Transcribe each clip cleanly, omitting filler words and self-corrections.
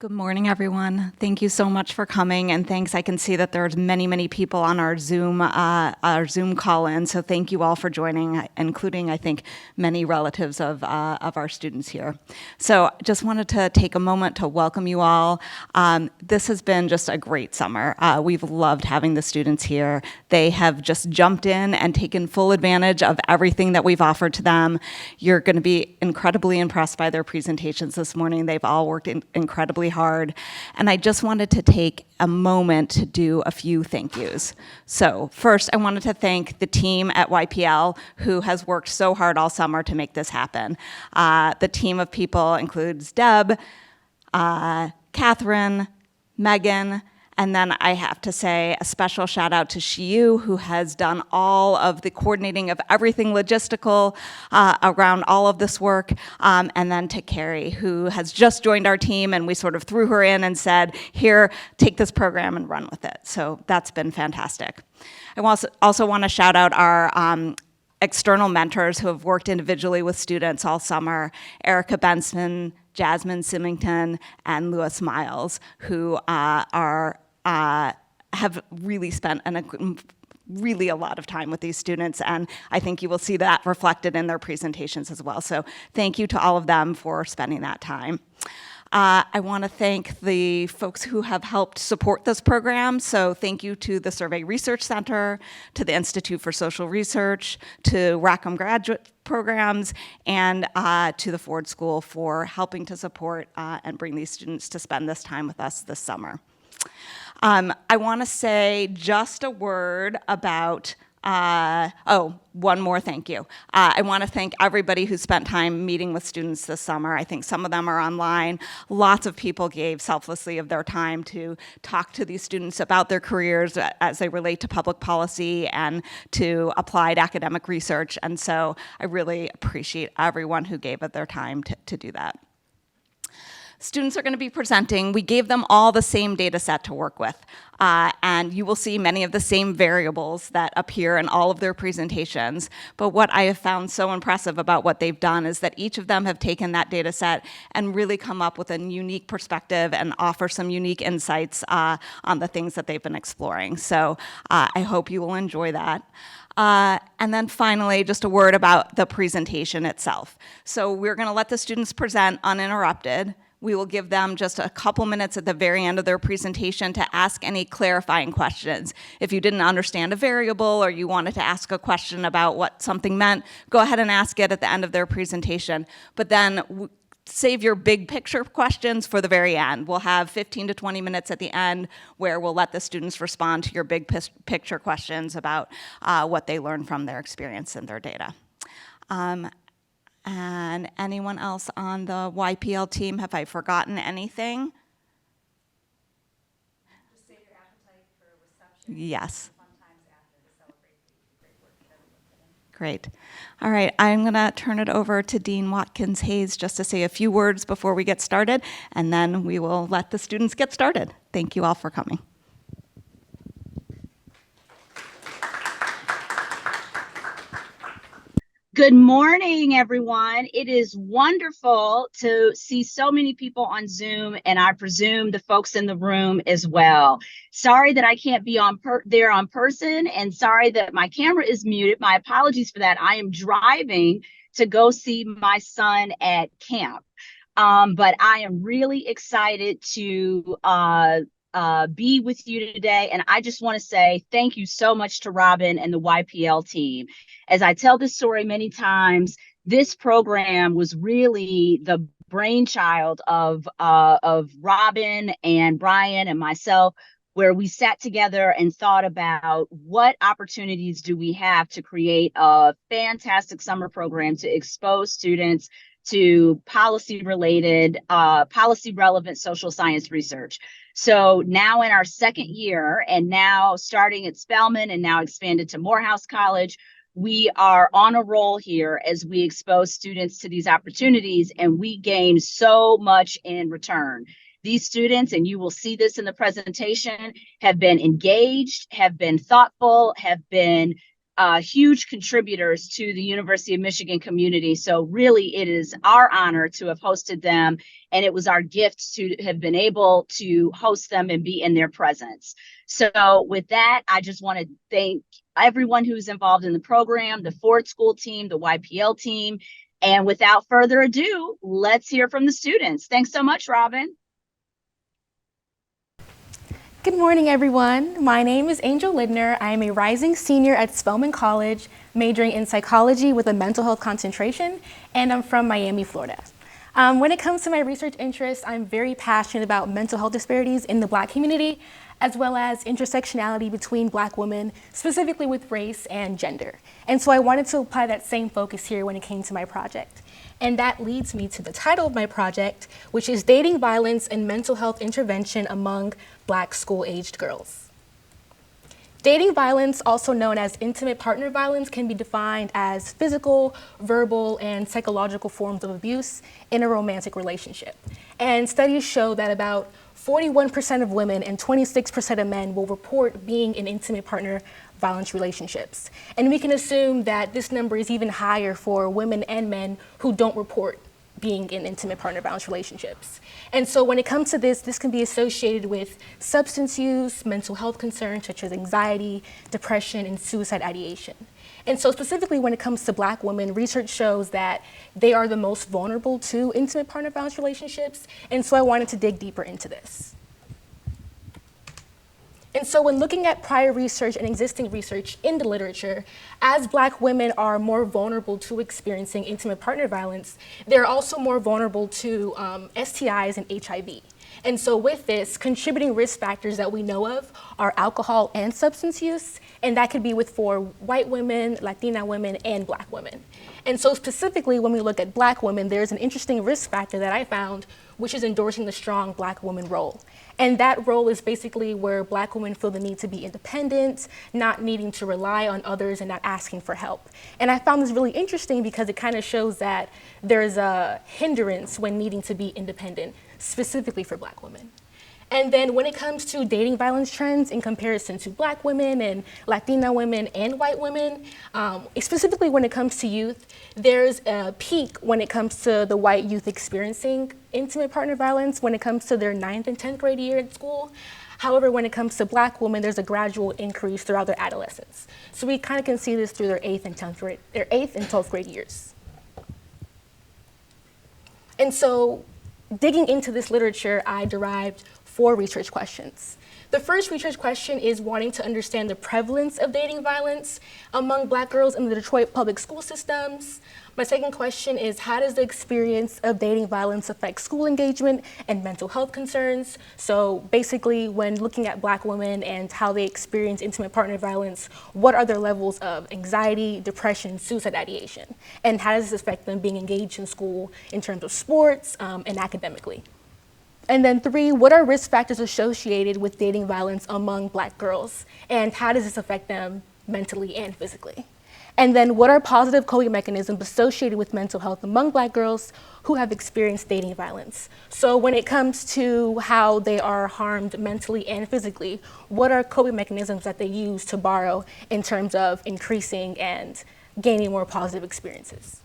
Good morning, everyone. Thank you so much for coming, and thanks. I can see that there's many people on our Zoom call-in. So thank you all for joining, including, I think, many relatives of our students here. So just wanted to take a moment to welcome you all. This has been just a great summer. We've loved having the students here. They have just jumped in and taken full advantage of everything that we've offered to them. You're going to be incredibly impressed by their presentations this morning. They've all worked incredibly hard. And I just wanted to take a moment to do a few thank yous. So first, I wanted to thank the team at YPL who has worked so hard all summer to make this happen. The team of people includes Deb, Catherine, Megan, and then I have to say a special shout out to Shiyu, who has done all of the coordinating of everything logistical around all of this work, and then to Carrie, who has just joined our team, and we sort of threw her in and said, here, take this program and run with it. So that's been fantastic. I also want to shout out our external mentors who have worked individually with students all summer, Erica Benson, Jasmine Symington, and Lewis Miles, who have really spent really a lot of time with these students, and I think you will see that reflected in their presentations as well. So thank you to all of them for spending that time. I want to thank the folks who have helped support this program. So thank you to the Survey Research Center, to the Institute for Social Research, to Rackham Graduate Programs, and to the Ford School for helping to support and bring these students to spend this time with us this summer. I want to say just a word about one more thank you. I want to thank everybody who spent time meeting with students this summer. I think some of them are online. Lots of people gave selflessly of their time to talk to these students about their careers as they relate to public policy and to applied academic research. And so I really appreciate everyone who gave of their time to do that. Students are going to be presenting. We gave them all the same data set to work with, and you will see many of the same variables that appear in all of their presentations. But what I have found so impressive about what they've done is that each of them have taken that data set and really come up with a unique perspective and offer some unique insights on the things that they've been exploring. So I hope you will enjoy that. And then finally, just a word about the presentation itself. So we're going to let the students present uninterrupted. We will give them just a couple minutes at the very end of their presentation to ask any clarifying questions. If you didn't understand a variable or you wanted to ask a question about what something meant, go ahead and ask it at the end of their presentation. But then save your big picture questions for the very end. We'll have 15 to 20 minutes at the end where we'll let the students respond to your big picture questions about what they learned from their experience and their data. And anyone else on the YPL team, have I forgotten anything? Just save your appetite for reception. Yes. Fun times after to celebrate the great work that everyone put in. Great. All right, I'm going to turn it over to Dean Watkins Hayes just to say a few words before we get started, and then we will let the students get started. Thank you all for coming. Good morning, everyone. It is wonderful to see so many people on Zoom, and I presume the folks in the room as well. Sorry that I can't be there on person, and sorry that my camera is muted. My apologies for that. I am driving to go see my son at camp, but I am really excited to be with you today. And I just want to say thank you so much to Robin and the YPL team. As I tell this story many times, this program was really the brainchild of Robin and Brian and myself, where we sat together and thought about what opportunities do we have to create a fantastic summer program to expose students to policy relevant social science research. So now in our second year, and now starting at Spelman and now expanded to Morehouse College, we are on a roll here as we expose students to these opportunities, and we gain so much in return. These students, and you will see this in the presentation, have been engaged, have been thoughtful, have been huge contributors to the University of Michigan community. So really, it is our honor to have hosted them, and it was our gift to have been able to host them and be in their presence. So with that, I just want to thank everyone who's involved in the program, the Ford School team, the YPL team. And without further ado, let's hear from the students. Thanks so much, Robin. Good morning, everyone. My name is Angel Lidner. I am a rising senior at Spelman College, majoring in psychology with a mental health concentration, and I'm from Miami, Florida. When it comes to my research interests, I'm very passionate about mental health disparities in the Black community, as well as intersectionality between Black women, specifically with race and gender. And so I wanted to apply that same focus here when it came to my project. And that leads me to the title of my project, which is Dating Violence and Mental Health Intervention Among Black School-Aged Girls. Dating violence, also known as intimate partner violence, can be defined as physical, verbal, and psychological forms of abuse in a romantic relationship. And studies show that about 41% of women and 26% of men will report being in intimate partner violence relationships. And we can assume that this number is even higher for women and men who don't report being in intimate partner violence relationships. And so when it comes to this can be associated with substance use, mental health concerns such as anxiety, depression, and suicide ideation. And so specifically when it comes to Black women, research shows that they are the most vulnerable to intimate partner violence relationships. And so I wanted to dig deeper into this. And so when looking at prior research and existing research in the literature, as Black women are more vulnerable to experiencing intimate partner violence, they're also more vulnerable to STIs and HIV. And so with this, contributing risk factors that we know of are alcohol and substance use, and that could be for white women, Latina women, and Black women. And so specifically when we look at Black women, there's an interesting risk factor that I found, which is endorsing the strong Black woman role. And that role is basically where Black women feel the need to be independent, not needing to rely on others and not asking for help. And I found this really interesting because it kind of shows that there's a hindrance when needing to be independent, specifically for Black women. And then when it comes to dating violence trends in comparison to Black women and Latina women and white women, specifically when it comes to youth, there's a peak when it comes to the white youth experiencing intimate partner violence when it comes to their 9th and 10th grade year at school. However, when it comes to Black women, there's a gradual increase throughout their adolescence. So we kind of can see this through their 8th and 12th grade years. And so digging into this literature, I derived 4 research questions. The first research question is wanting to understand the prevalence of dating violence among Black girls in the Detroit public school systems. My second question is, how does the experience of dating violence affect school engagement and mental health concerns? So basically, when looking at Black women and how they experience intimate partner violence, what are their levels of anxiety, depression, suicide ideation? And how does this affect them being engaged in school in terms of sports and academically? And then 3, what are risk factors associated with dating violence among Black girls? And how does this affect them mentally and physically? And then what are positive coping mechanisms associated with mental health among Black girls who have experienced dating violence? So when it comes to how they are harmed mentally and physically, what are coping mechanisms that they use to borrow in terms of increasing and gaining more positive experiences?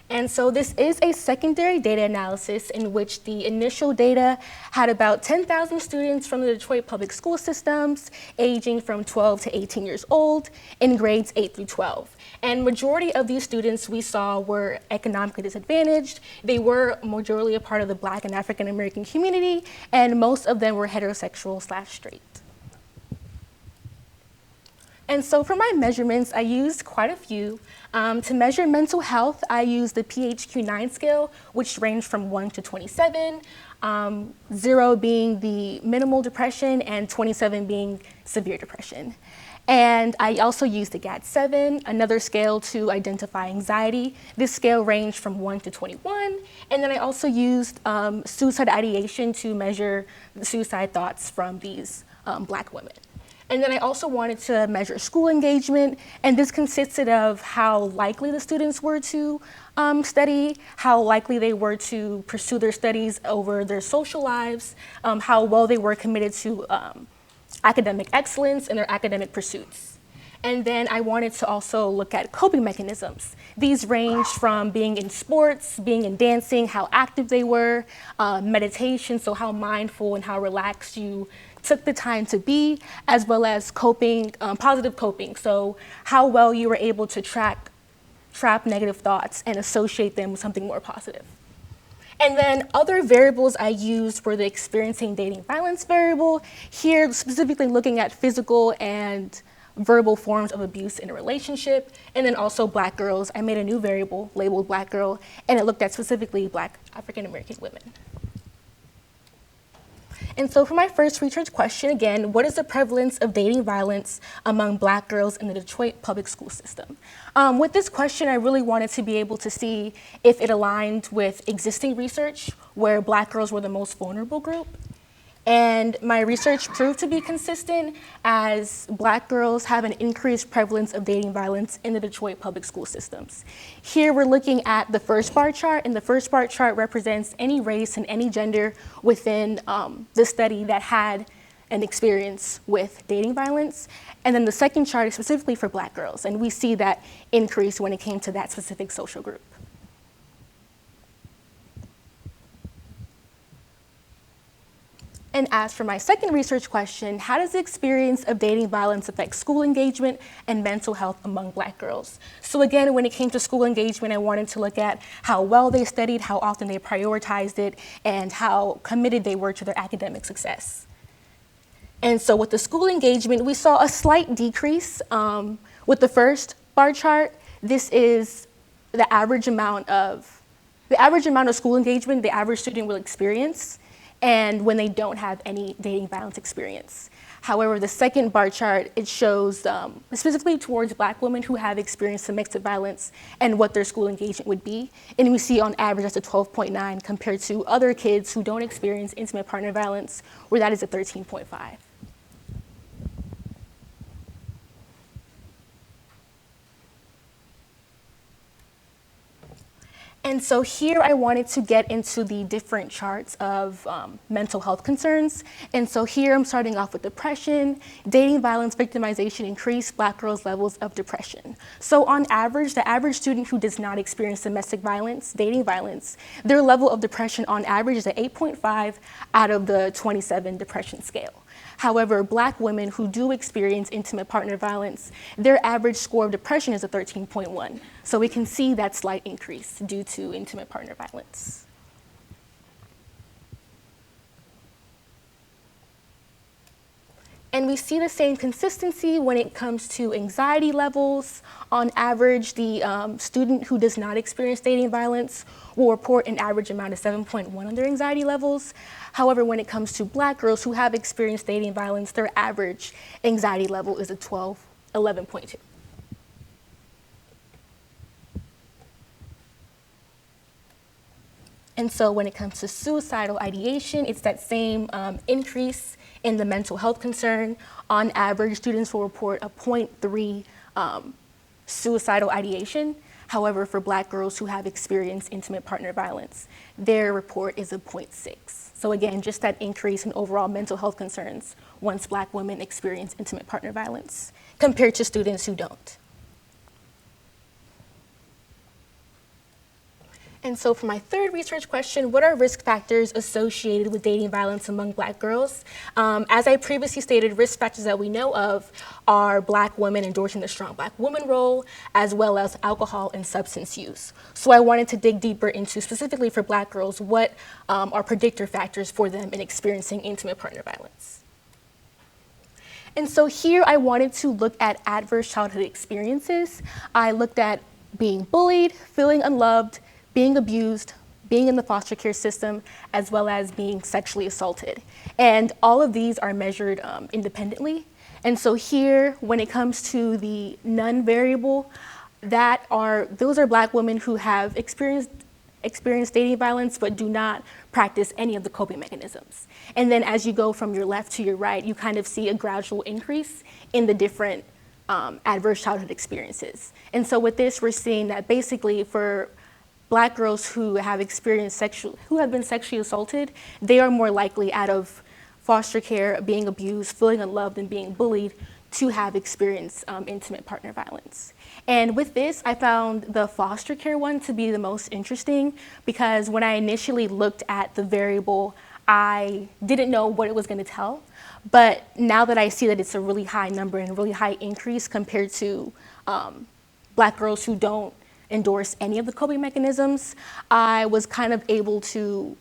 And so this is a secondary data analysis in which the initial data had about 10,000 students from the Detroit public school systems, aging from 12 to 18 years old, in grades 8 through 12. And majority of these students we saw were economically disadvantaged. They were majorly a part of the Black and African American community, and most of them were heterosexual/straight. And so for my measurements, I used quite a few. To measure mental health, I used the PHQ-9 scale, which ranged from 1 to 27, 0 being the minimal depression and 27 being severe depression. And I also used the GAD-7, another scale to identify anxiety. This scale ranged from 1 to 21. And then I also used suicide ideation to measure the suicide thoughts from these Black women. And then I also wanted to measure school engagement, and this consisted of how likely the students were to study, how likely they were to pursue their studies over their social lives, how well they were committed to academic excellence and their academic pursuits. And then I wanted to also look at coping mechanisms. These range from being in sports, being in dancing, how active they were, meditation, so how mindful and how relaxed you took the time to be, as well as coping, positive coping, so how well you were able to trap negative thoughts and associate them with something more positive. And then other variables I used were the experiencing dating violence variable, here specifically looking at physical and verbal forms of abuse in a relationship, and then also Black girls. I made a new variable labeled Black girl, and it looked at specifically Black African American women. And so for my first research question, again, what is the prevalence of dating violence among Black girls in the Detroit public school system? With this question, I really wanted to be able to see if it aligned with existing research where Black girls were the most vulnerable group. And my research proved to be consistent, as Black girls have an increased prevalence of dating violence in the Detroit public school systems. Here we're looking at the first bar chart, and the first bar chart represents any race and any gender within the study that had an experience with dating violence. And then the second chart is specifically for Black girls, and we see that increase when it came to that specific social group. And as for my second research question, how does the experience of dating violence affect school engagement and mental health among Black girls? So again, when it came to school engagement, I wanted to look at how well they studied, how often they prioritized it, and how committed they were to their academic success. And so with the school engagement, we saw a slight decrease. With the first bar chart, this is the average amount of school engagement the average student will experience, and when they don't have any dating violence experience. However, the second bar chart, it shows specifically towards Black women who have experienced domestic violence and what their school engagement would be. And we see on average that's a 12.9 compared to other kids who don't experience intimate partner violence, where that is a 13.5. And so here I wanted to get into the different charts of mental health concerns. And so here I'm starting off with depression. Dating violence victimization increased Black girls' levels of depression. So on average, the average student who does not experience domestic violence, dating violence, their level of depression on average is an 8.5 out of the 27 depression scale. However, Black women who do experience intimate partner violence, their average score of depression is a 13.1. So we can see that slight increase due to intimate partner violence. And we see the same consistency when it comes to anxiety levels. On average, the student who does not experience dating violence will report an average amount of 7.1 on their anxiety levels. However, when it comes to Black girls who have experienced dating violence, their average anxiety level is a 11.2. And so when it comes to suicidal ideation, it's that same increase in the mental health concern. On average, students will report a 0.3 suicidal ideation. However, for Black girls who have experienced intimate partner violence, their report is a 0.6. So again, just that increase in overall mental health concerns once Black women experience intimate partner violence compared to students who don't. And so for my third research question, what are risk factors associated with dating violence among Black girls? As I previously stated, risk factors that we know of are Black women endorsing the strong Black woman role, as well as alcohol and substance use. So I wanted to dig deeper into, specifically for Black girls, what are predictor factors for them in experiencing intimate partner violence. And so here I wanted to look at adverse childhood experiences. I looked at being bullied, feeling unloved, being abused, being in the foster care system, as well as being sexually assaulted. And all of these are measured independently. And so here, when it comes to the none variable, those are Black women who have experienced dating violence but do not practice any of the coping mechanisms. And then as you go from your left to your right, you kind of see a gradual increase in the different adverse childhood experiences. And so with this, we're seeing that basically for Black girls who have been sexually assaulted, they are more likely, out of foster care, being abused, feeling unloved, and being bullied to have experienced intimate partner violence. And with this, I found the foster care one to be the most interesting because when I initially looked at the variable, I didn't know what it was going to tell. But now that I see that it's a really high number and a really high increase compared to Black girls who don't endorse any of the coping mechanisms, I was kind of able to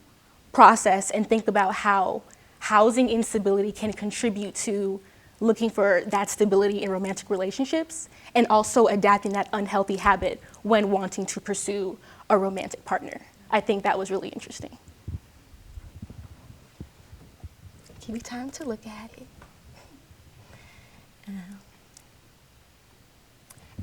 process and think about how housing instability can contribute to looking for that stability in romantic relationships and also adapting that unhealthy habit when wanting to pursue a romantic partner. I think that was really interesting. Give me time to look at it.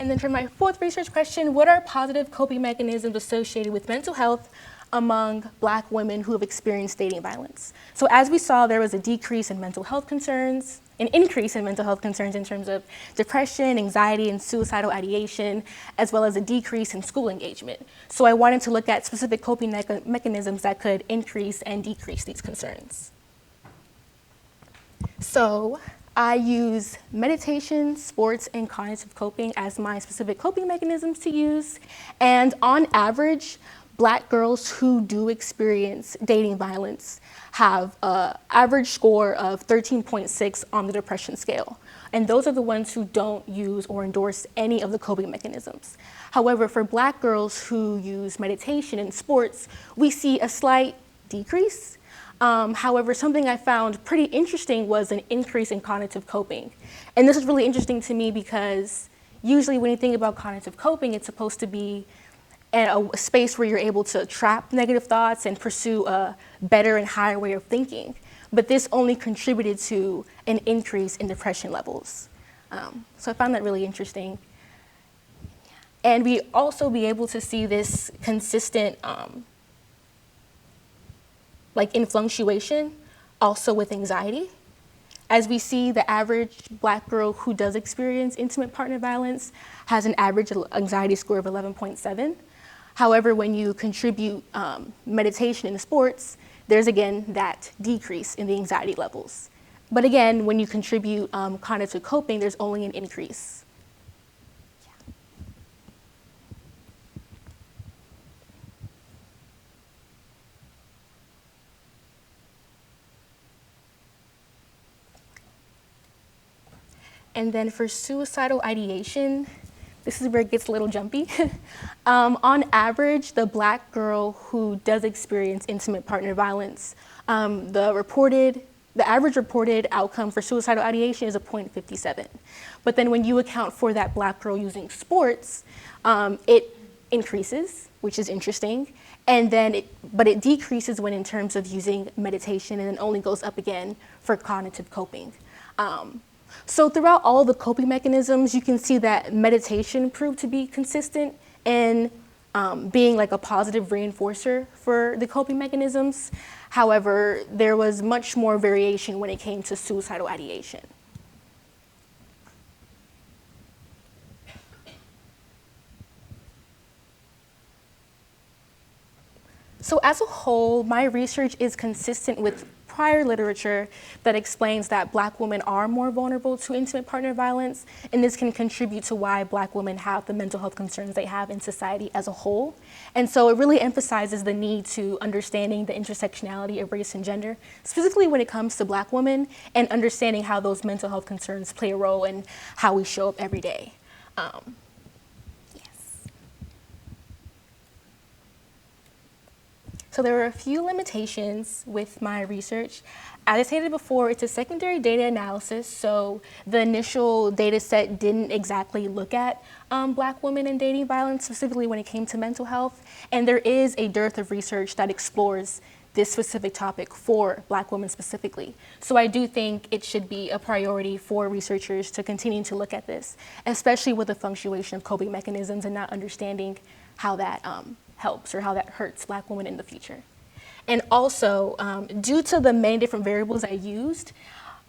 And then for my fourth research question, what are positive coping mechanisms associated with mental health among Black women who have experienced dating violence? So as we saw, there was a decrease in mental health concerns, an increase in mental health concerns in terms of depression, anxiety, and suicidal ideation, as well as a decrease in school engagement. So I wanted to look at specific coping mechanisms that could increase and decrease these concerns. So I use meditation, sports, and cognitive coping as my specific coping mechanisms to use. And on average, Black girls who do experience dating violence have an average score of 13.6 on the depression scale. And those are the ones who don't use or endorse any of the coping mechanisms. However, for Black girls who use meditation and sports, we see a slight decrease. However, something I found pretty interesting was an increase in cognitive coping. And this is really interesting to me because usually when you think about cognitive coping, it's supposed to be a space where you're able to trap negative thoughts and pursue a better and higher way of thinking. But this only contributed to an increase in depression levels. So I found that really interesting. And we also be able to see this consistent in fluctuation, also with anxiety. As we see, the average Black girl who does experience intimate partner violence has an average anxiety score of 11.7. However, when you contribute meditation and sports, there's again that decrease in the anxiety levels. But again, when you contribute cognitive coping, there's only an increase. And then for suicidal ideation, this is where it gets a little jumpy. On average, the Black girl who does experience intimate partner violence, the average reported outcome for suicidal ideation is a 0.57. But then when you account for that Black girl using sports, it increases, which is interesting. And then but it decreases when in terms of using meditation, and then only goes up again for cognitive coping. So throughout all the coping mechanisms, you can see that meditation proved to be consistent in being like a positive reinforcer for the coping mechanisms. However, there was much more variation when it came to suicidal ideation. So as a whole, my research is consistent with prior literature that explains that Black women are more vulnerable to intimate partner violence, and this can contribute to why Black women have the mental health concerns they have in society as a whole. And so it really emphasizes the need to understanding the intersectionality of race and gender, specifically when it comes to Black women, and understanding how those mental health concerns play a role in how we show up every day. So there were a few limitations with my research. As I stated before, it's a secondary data analysis, so the initial data set didn't exactly look at Black women and dating violence, specifically when it came to mental health. And there is a dearth of research that explores this specific topic for Black women specifically. So I do think it should be a priority for researchers to continue to look at this, especially with the fluctuation of coping mechanisms and not understanding how that helps or how that hurts Black women in the future. And also, due to the many different variables I used,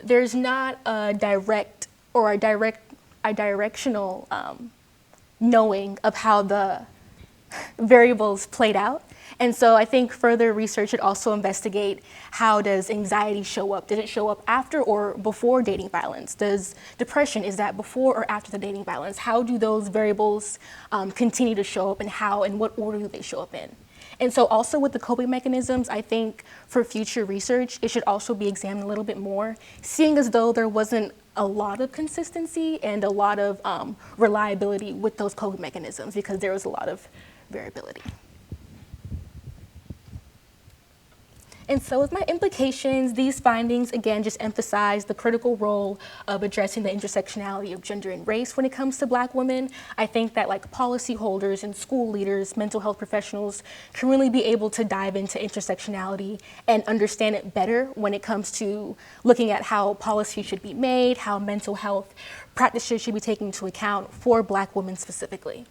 there's not a direct or a directional knowing of how the variables played out. And so I think further research should also investigate how does anxiety show up? Did it show up after or before dating violence? Does depression, is that before or after the dating violence? How do those variables continue to show up, and how and what order do they show up in? And so also with the coping mechanisms, I think for future research, it should also be examined a little bit more, seeing as though there wasn't a lot of consistency and a lot of reliability with those coping mechanisms, because there was a lot of variability. And so with my implications, these findings, again, just emphasize the critical role of addressing the intersectionality of gender and race when it comes to Black women. I think that like policyholders and school leaders, mental health professionals can really be able to dive into intersectionality and understand it better when it comes to looking at how policy should be made, how mental health practices should be taken into account for Black women specifically.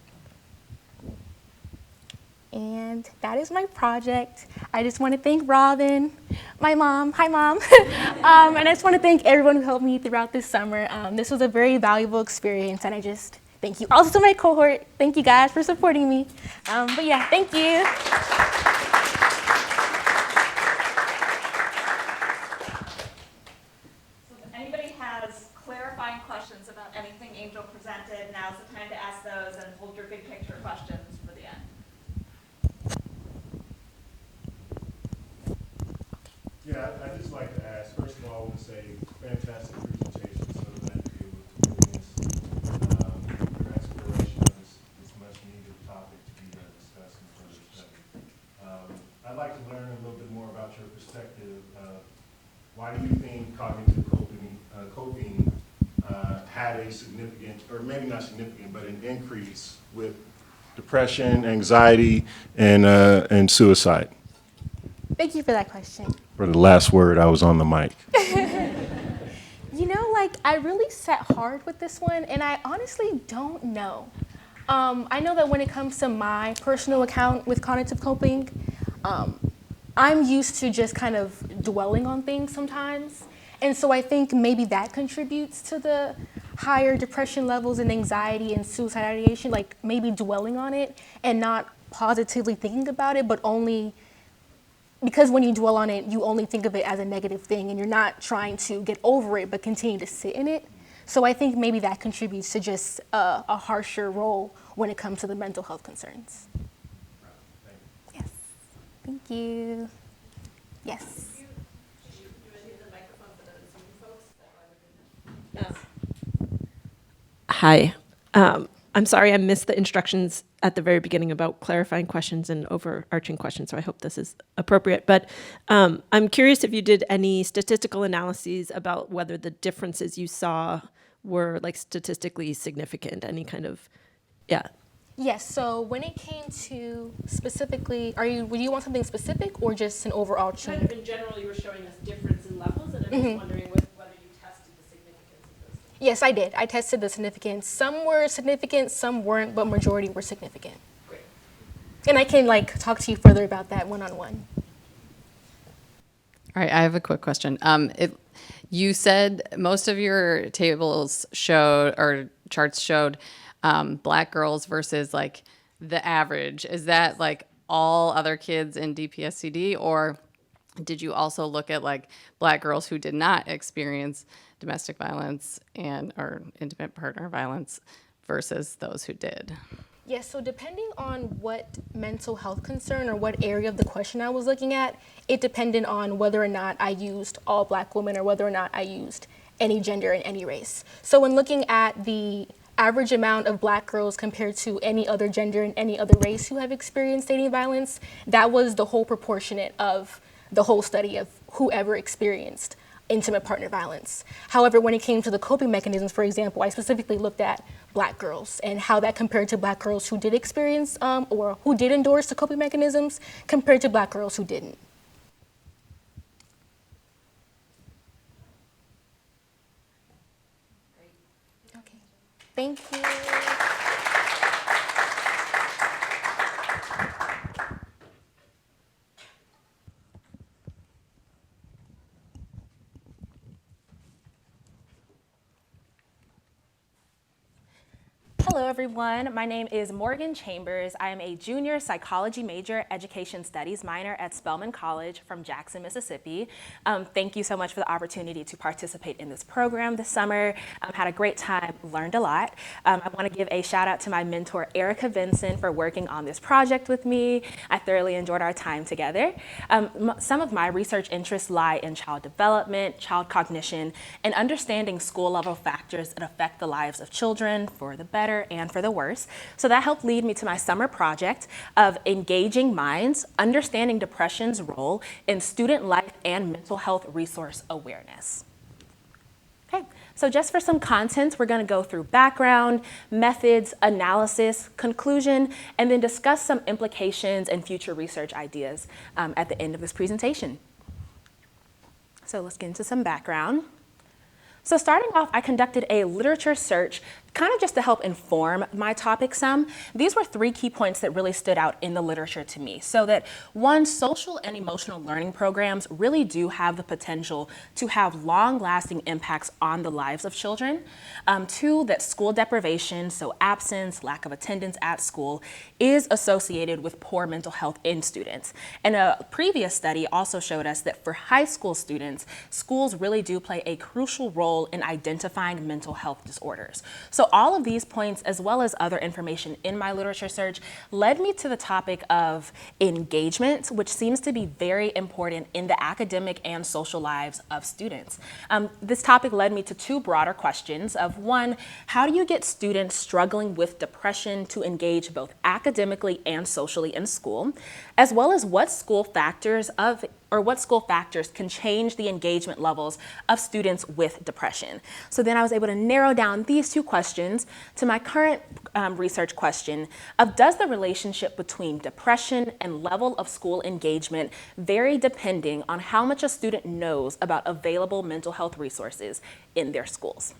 And that is my project. I just want to thank Robin, my mom, hi mom. And I just want to thank everyone who helped me throughout this summer. This was a very valuable experience, and I just thank you. Also to my cohort, thank you guys for supporting me. But yeah, thank you. So if anybody has clarifying questions about anything Angel presented, now's the time to ask those, and hold your big picture questions for the end. Yeah, I'd just like to ask, first of all, I want to say fantastic presentation, so glad to be able to do this. Your exploration of this much needed topic to be discussed in further study. I'd like to learn a little bit more about your perspective. Why do you think cognitive coping had a significant, or maybe not significant, but an increase with depression, anxiety, and suicide? Thank you for that question. For the last word, I was on the mic. You know, like, I really sat hard with this one, and I honestly don't know. I know that when it comes to my personal account with cognitive coping, I'm used to just kind of dwelling on things sometimes. And so I think maybe that contributes to the higher depression levels and anxiety and suicide ideation, like maybe dwelling on it and not positively thinking about it, but only because when you dwell on it, you only think of it as a negative thing, and you're not trying to get over it, but continue to sit in it. So I think maybe that contributes to just a harsher role when it comes to the mental health concerns. Yes, thank you. Yes. Hi. I'm sorry I missed the instructions at the very beginning about clarifying questions and overarching questions, so I hope this is appropriate. But I'm curious if you did any statistical analyses about whether the differences you saw were like statistically significant, any kind of, yeah. Yes, so when it came to specifically, would you want something specific or just an overall change? Kind of in general, you were showing us difference in levels, and I'm just wondering whether you tested the significance of those. Yes, I did. I tested the significance. Some were significant, some weren't, but majority were significant. Great. And I can like talk to you further about that one-on-one. All right, I have a quick question. You said most of your tables showed, or charts showed, Black girls versus like the average. Is that like all other kids in DPSCD, or did you also look at like Black girls who did not experience domestic violence or intimate partner violence versus those who did? Yes, so depending on what mental health concern or what area of the question I was looking at, it depended on whether or not I used all Black women or whether or not I used any gender and any race. So when looking at the average amount of Black girls compared to any other gender and any other race who have experienced dating violence, that was the whole proportionate of the whole study of whoever experienced intimate partner violence. However, when it came to the coping mechanisms, for example, I specifically looked at Black girls and how that compared to Black girls who did experience or who did endorse the coping mechanisms compared to Black girls who didn't. Okay, thank you. Hello, everyone. My name is Morgan Chambers. I am a junior psychology major, education studies minor at Spelman College from Jackson, Mississippi. Thank you so much for the opportunity to participate in this program this summer. Had a great time, learned a lot. I want to give a shout out to my mentor, Erica Vincent, for working on this project with me. I thoroughly enjoyed our time together. Some of my research interests lie in child development, child cognition, and understanding school level factors that affect the lives of children for the better and for the worse. So that helped lead me to my summer project of Engaging Minds, Understanding Depression's Role in Student Life and Mental Health Resource Awareness. Okay, so just for some content, we're going to go through background, methods, analysis, conclusion, and then discuss some implications and future research ideas at the end of this presentation. So let's get into some background. So starting off, I conducted a literature search kind of just to help inform my topic some. These were 3 key points that really stood out in the literature to me. So that 1, social and emotional learning programs really do have the potential to have long-lasting impacts on the lives of children. 2, that school deprivation, so absence, lack of attendance at school, is associated with poor mental health in students. And a previous study also showed us that for high school students, schools really do play a crucial role in identifying mental health disorders. So all of these points, as well as other information in my literature search, led me to the topic of engagement, which seems to be very important in the academic and social lives of students. This topic led me to 2 broader questions of 1, how do you get students struggling with depression to engage both academically and socially in school, as well as what school factors can change the engagement levels of students with depression. So then I was able to narrow down these 2 questions to my current research question of, does the relationship between depression and level of school engagement vary depending on how much a student knows about available mental health resources in their schools?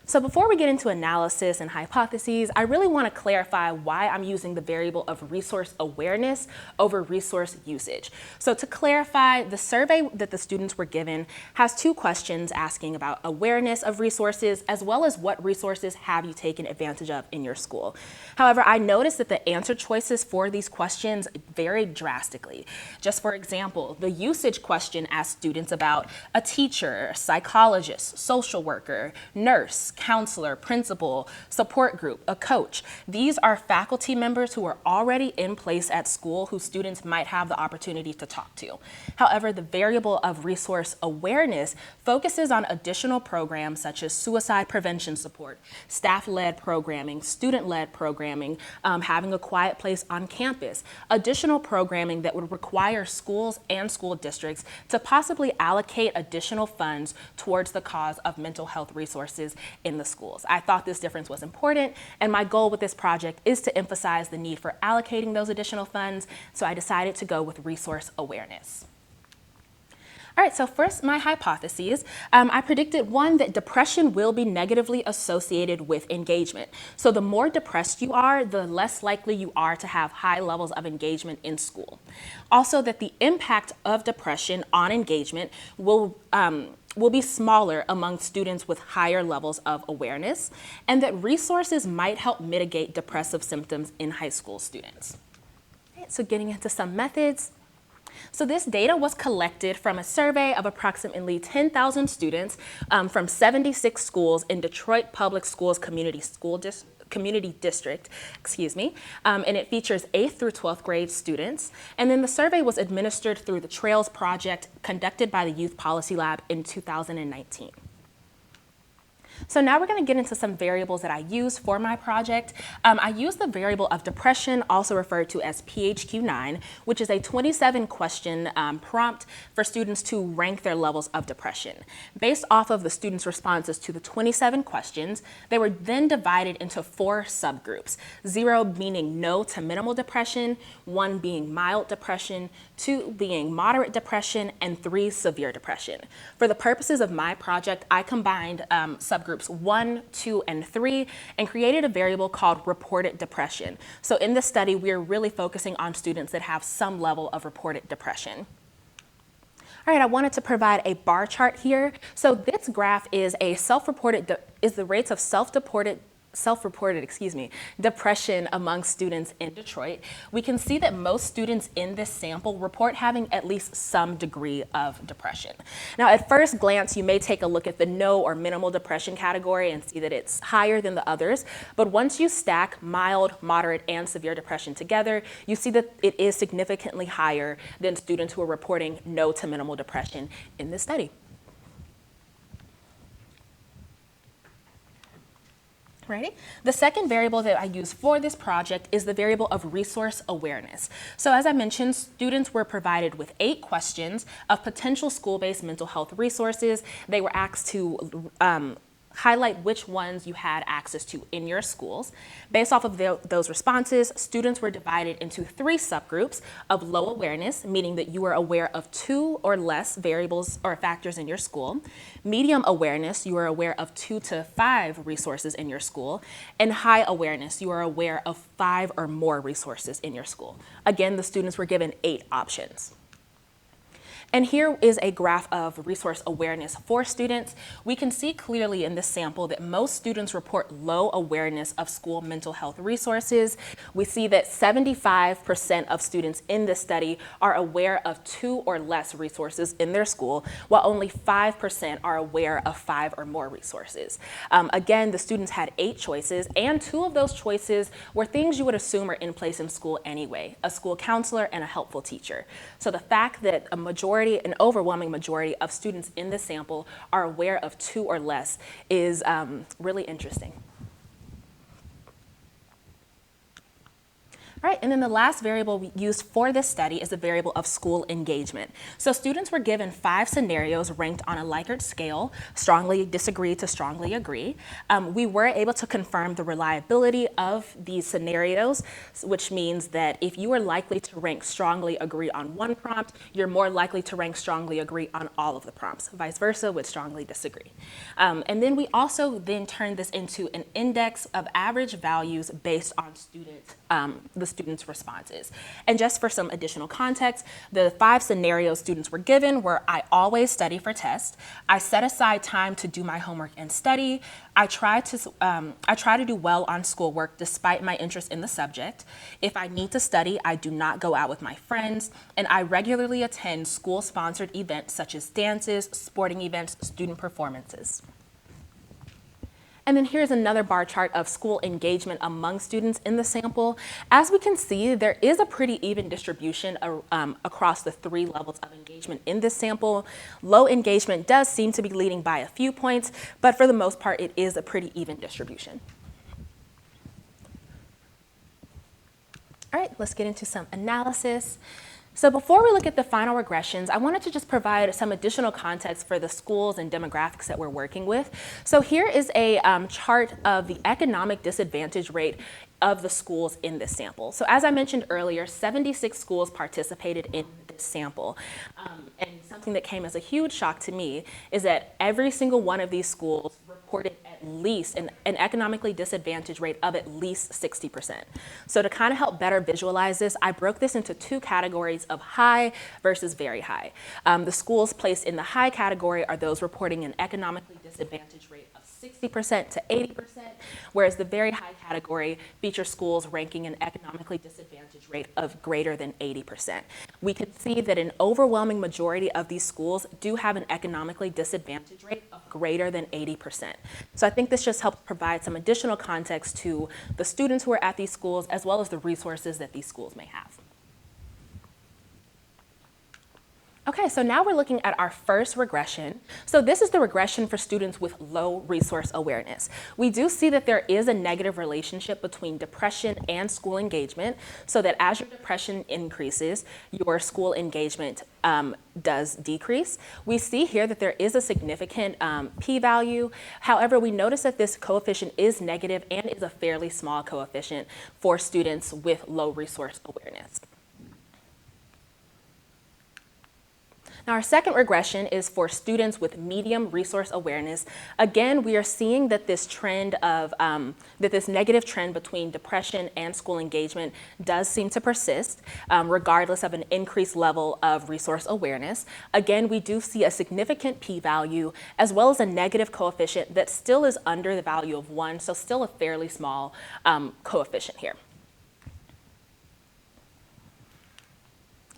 So before we get into analysis and hypotheses, I really want to clarify why I'm using the variable of resource awareness over resource usage. So to clarify, the survey that the students were given has 2 questions asking about awareness of resources, as well as what resources have you taken advantage of in your school. However, I noticed that the answer choices for these questions varied drastically. Just for example, the usage question asked students about a teacher, psychologist, social worker, nurse, counselor, principal, support group, a coach. These are faculty members who are already in place at school who students might have the opportunity to talk to. However, the variable of resource awareness focuses on additional programs such as suicide prevention support, staff-led programming, student-led programming, having a quiet place on campus, additional programming that would require schools and school districts to possibly allocate additional funds towards the cause of mental health resources in the schools. I thought this difference was important, and my goal with this project is to emphasize the need for allocating those additional funds, so I decided to go with resource awareness. All right, so first, my hypotheses. I predicted 1, that depression will be negatively associated with engagement. So the more depressed you are, the less likely you are to have high levels of engagement in school. Also, that the impact of depression on engagement will be smaller among students with higher levels of awareness, and that resources might help mitigate depressive symptoms in high school students. Okay, so getting into some methods. So this data was collected from a survey of approximately 10,000 students from 76 schools in Detroit Public Schools Community District, and it features 8th through 12th grade students. And then the survey was administered through the Trails project conducted by the Youth Policy Lab in 2019. So now we're going to get into some variables that I use for my project. I use the variable of depression, also referred to as PHQ-9, which is a 27-question prompt for students to rank their levels of depression. Based off of the students' responses to the 27 questions, they were then divided into 4 subgroups, 0 meaning no to minimal depression, 1 being mild depression, 2 being moderate depression, and 3 severe depression. For the purposes of my project, I combined subgroups 1, 2, and 3 and created a variable called reported depression. So in this study, we're really focusing on students that have some level of reported depression. All right, I wanted to provide a bar chart here. So this graph is the rates of self-reported self-reported, depression among students in Detroit, we can see that most students in this sample report having at least some degree of depression. Now, at first glance, you may take a look at the no or minimal depression category and see that it's higher than the others, but once you stack mild, moderate, and severe depression together, you see that it is significantly higher than students who are reporting no to minimal depression in this study. Ready? The second variable that I use for this project is the variable of resource awareness. So as I mentioned, students were provided with 8 questions of potential school-based mental health resources. They were asked to highlight which ones you had access to in your schools. Based off of those responses, students were divided into 3 subgroups of low awareness, meaning that you are aware of 2 or less variables or factors in your school. Medium awareness, you are aware of 2 to 5 resources in your school. And high awareness, you are aware of 5 or more resources in your school. Again, the students were given 8 options. And here is a graph of resource awareness for students. We can see clearly in this sample that most students report low awareness of school mental health resources. We see that 75% of students in this study are aware of 2 or less resources in their school, while only 5% are aware of 5 or more resources. Again, the students had 8 choices, and 2 of those choices were things you would assume are in place in school anyway: a school counselor and a helpful teacher. So the fact that an overwhelming majority of students in this sample are aware of 2 or less is really interesting. All right, and then the last variable we used for this study is the variable of school engagement. So students were given 5 scenarios ranked on a Likert scale: strongly disagree to strongly agree. We were able to confirm the reliability of these scenarios, which means that if you are likely to rank strongly agree on one prompt, you're more likely to rank strongly agree on all of the prompts, vice versa with strongly disagree. And then we also then turned this into an index of average values based on the students' responses. And just for some additional context, the 5 scenarios students were given were: I always study for tests, I set aside time to do my homework and study, I try to do well on schoolwork despite my interest in the subject, if I need to study, I do not go out with my friends, and I regularly attend school-sponsored events such as dances, sporting events, student performances. And then here's another bar chart of school engagement among students in the sample. As we can see, there is a pretty even distribution across the 3 levels of engagement in this sample. Low engagement does seem to be leading by a few points, but for the most part, it is a pretty even distribution. All right, let's get into some analysis. So before we look at the final regressions, I wanted to just provide some additional context for the schools and demographics that we're working with. So here is a chart of the economic disadvantage rate of the schools in this sample. So as I mentioned earlier, 76 schools participated in this sample. And something that came as a huge shock to me is that every single one of these schools reported at least an economically disadvantaged rate of at least 60%. So to kind of help better visualize this, I broke this into 2 categories of high versus very high. The schools placed in the high category are those reporting an economically disadvantaged rate of 60% to 80%, whereas the very high category features schools ranking an economically disadvantaged rate of greater than 80%. We can see that an overwhelming majority of these schools do have an economically disadvantaged rate of greater than 80%. So I think this just helps provide some additional context to the students who are at these schools, as well as the resources that these schools may have. Okay, so now we're looking at our first regression. So this is the regression for students with low resource awareness. We do see that there is a negative relationship between depression and school engagement, so that as your depression increases, your school engagement does decrease. We see here that there is a significant p-value. However, we notice that this coefficient is negative and is a fairly small coefficient for students with low resource awareness. Now, our second regression is for students with medium resource awareness. Again, we are seeing that this trend of, that this negative trend between depression and school engagement does seem to persist, regardless of an increased level of resource awareness. Again, we do see a significant p-value as well as a negative coefficient that still is under the value of 1, so still a fairly small coefficient here.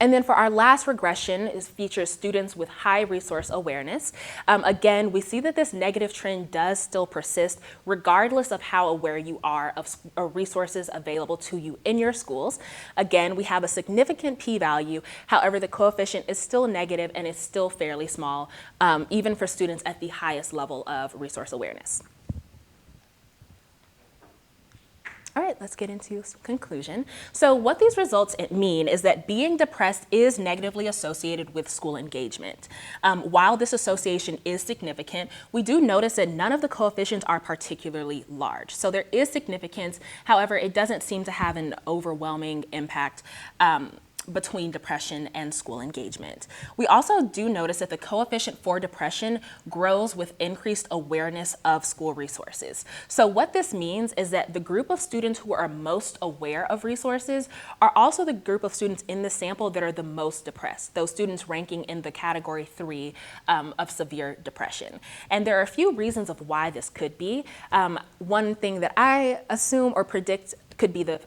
And then for our last regression is features students with high resource awareness. Again, we see that this negative trend does still persist regardless of how aware you are of resources available to you in your schools. Again, we have a significant p-value. However, the coefficient is still negative and is still fairly small, even for students at the highest level of resource awareness. All right, let's get into conclusion. So what these results mean is that being depressed is negatively associated with school engagement. While this association is significant, we do notice that none of the coefficients are particularly large. So there is significance, however, it doesn't seem to have an overwhelming impact between depression and school engagement. We also do notice that the coefficient for depression grows with increased awareness of school resources. So what this means is that the group of students who are most aware of resources are also the group of students in the sample that are the most depressed, those students ranking in the category 3 of severe depression. And there are a few reasons of why this could be. One thing that I assume or predict could be the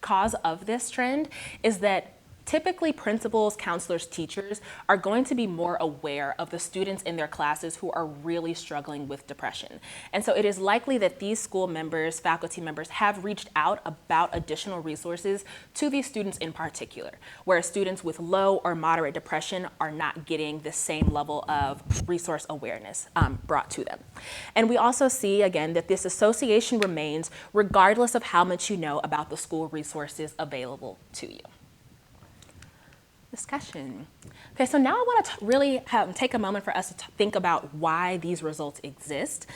cause of this trend is that typically principals, counselors, teachers are going to be more aware of the students in their classes who are really struggling with depression. And so it is likely that these school members, faculty members have reached out about additional resources to these students in particular, whereas students with low or moderate depression are not getting the same level of resource awareness brought to them. And we also see, again, that this association remains regardless of how much you know about the school resources available to you. Discussion. Okay, so now I want to really take a moment for us to think about why these results exist.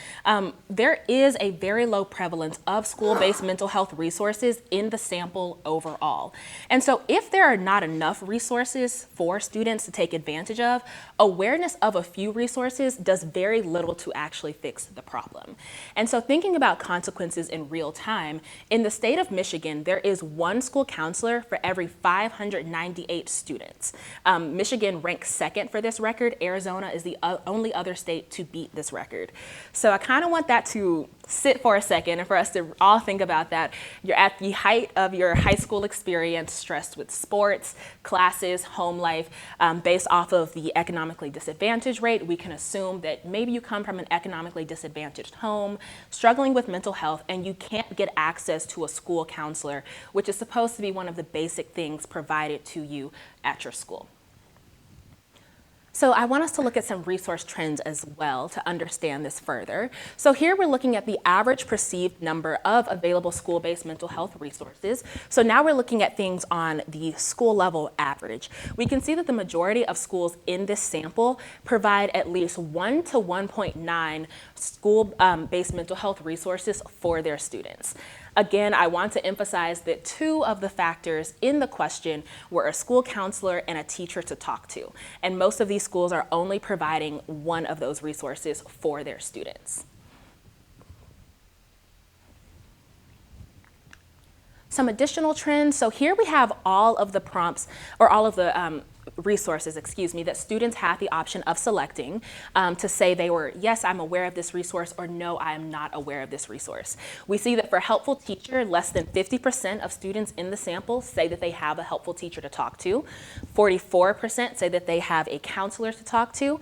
There is a very low prevalence of school-based mental health resources in the sample overall. And so if there are not enough resources for students to take advantage of, awareness of a few resources does very little to actually fix the problem. And so thinking about consequences in real time, in the state of Michigan, there is one school counselor for every 598 students. Michigan ranks second for this record. Arizona is the only other state to beat this record. So I kind of want that to sit for a second and for us to all think about that. You're at the height of your high school experience, stressed with sports, classes, home life. Based off of the economically disadvantaged rate, we can assume that maybe you come from an economically disadvantaged home, struggling with mental health, and you can't get access to a school counselor, which is supposed to be one of the basic things provided to you at your school. So I want us to look at some resource trends as well to understand this further. So here we're looking at the average perceived number of available school-based mental health resources. So now we're looking at things on the school level average. We can see that the majority of schools in this sample provide at least 1 to 1.9 school-based mental health resources for their students. Again, I want to emphasize that 2 of the factors in the question were a school counselor and a teacher to talk to. And most of these schools are only providing one of those resources for their students. Some additional trends. So here we have all of the prompts, or all of the resources, that students had the option of selecting to say they were, yes, I'm aware of this resource, or no, I am not aware of this resource. We see that for helpful teacher, less than 50% of students in the sample say that they have a helpful teacher to talk to. 44% say that they have a counselor to talk to.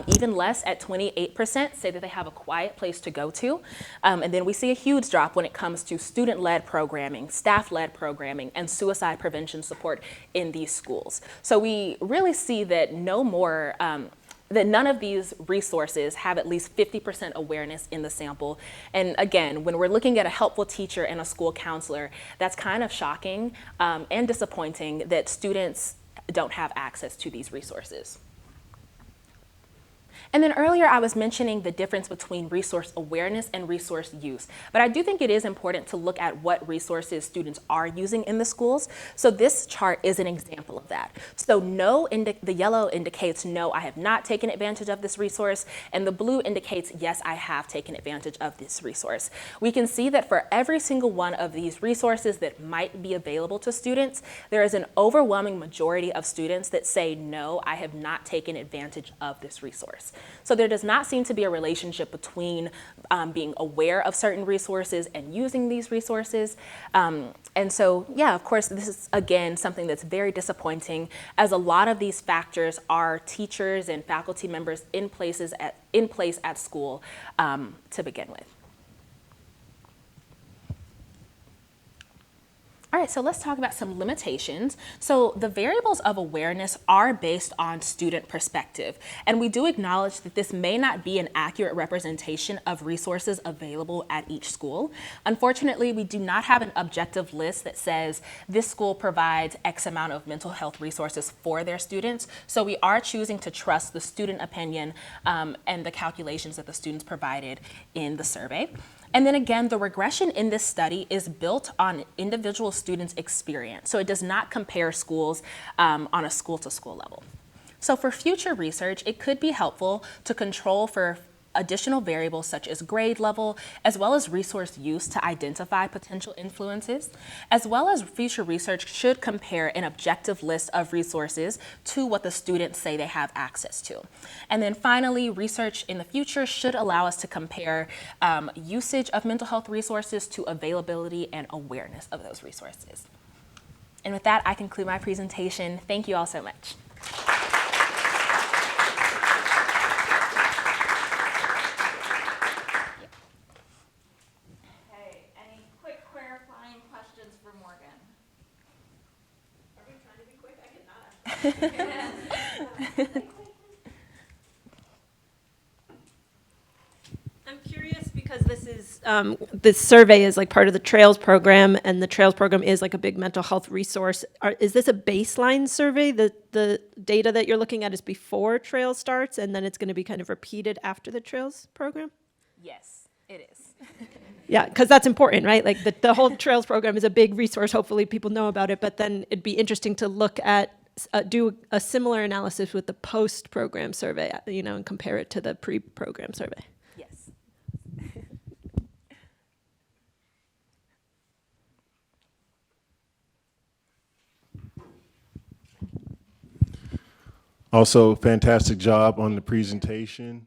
Even less, at 28%, say that they have a quiet place to go to. And then we see a huge drop when it comes to student-led programming, staff-led programming, and suicide prevention support in these schools. So we really see that that none of these resources have at least 50% awareness in the sample. And again, when we're looking at a helpful teacher and a school counselor, that's kind of shocking and disappointing that students don't have access to these resources. And then earlier I was mentioning the difference between resource awareness and resource use. But I do think it is important to look at what resources students are using in the schools. So this chart is an example of that. So no, the yellow indicates no, I have not taken advantage of this resource, and the blue indicates yes, I have taken advantage of this resource. We can see that for every single one of these resources that might be available to students, there is an overwhelming majority of students that say no, I have not taken advantage of this resource. So there does not seem to be a relationship between being aware of certain resources and using these resources. And so, yeah, of course, this is, again, something that's very disappointing, as a lot of these factors are teachers and faculty members in place at school to begin with. All right, so let's talk about some limitations. So the variables of awareness are based on student perspective, and we do acknowledge that this may not be an accurate representation of resources available at each school. Unfortunately, we do not have an objective list that says this school provides X amount of mental health resources for their students, so we are choosing to trust the student opinion and the calculations that the students provided in the survey. And then again, the regression in this study is built on individual students' experience. So it does not compare schools on a school-to-school level. So for future research, it could be helpful to control for additional variables such as grade level, as well as resource use to identify potential influences, as well as future research should compare an objective list of resources to what the students say they have access to. And then finally, research in the future should allow us to compare usage of mental health resources to availability and awareness of those resources. And with that, I conclude my presentation. Thank you all so much. I'm curious because this survey is like part of the Trails program, and the Trails program is like a big mental health resource. Is this a baseline survey? The data that you're looking at is before Trails starts, and then it's going to be kind of repeated after the Trails program? Yes, it is. Yeah, because that's important, right? Like the whole Trails program is a big resource. Hopefully people know about it, but then it'd be interesting to look at do a similar analysis with the post-program survey, and compare it to the pre-program survey. Yes. Also, fantastic job on the presentation.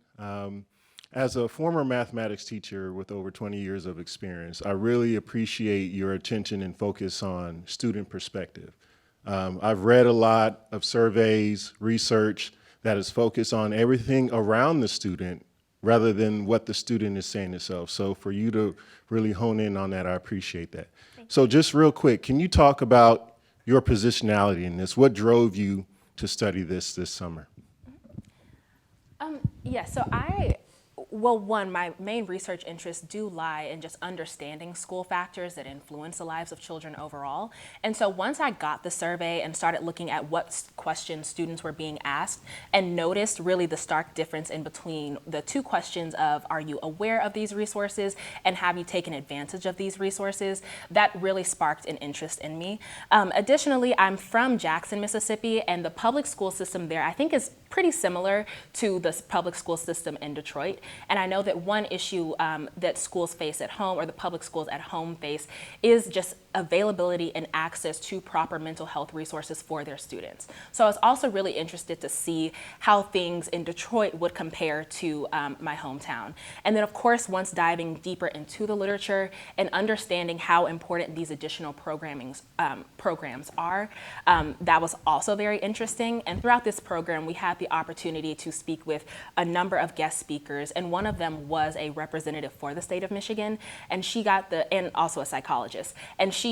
As a former mathematics teacher with over 20 years of experience, I really appreciate your attention and focus on student perspective. I've read a lot of surveys, research that is focused on everything around the student rather than what the student is saying itself. So for you to really hone in on that, I appreciate that. So just real quick, can you talk about your positionality in this? What drove you to study this summer? Yeah, so my main research interests do lie in just understanding school factors that influence the lives of children overall. And so once I got the survey and started looking at what questions students were being asked and noticed really the stark difference in between the two questions of are you aware of these resources and have you taken advantage of these resources, that really sparked an interest in me. Additionally, I'm from Jackson, Mississippi, and the public school system there I think is pretty similar to the public school system in Detroit. And I know that one issue that schools face at home, or the public schools at home face, is just availability and access to proper mental health resources for their students. So I was also really interested to see how things in Detroit would compare to my hometown. And then of course, once diving deeper into the literature and understanding how important these additional programs are, that was also very interesting. And throughout this program, we had the opportunity to speak with a number of guest speakers, and one of them was a representative for the state of Michigan, and and also a psychologist. And she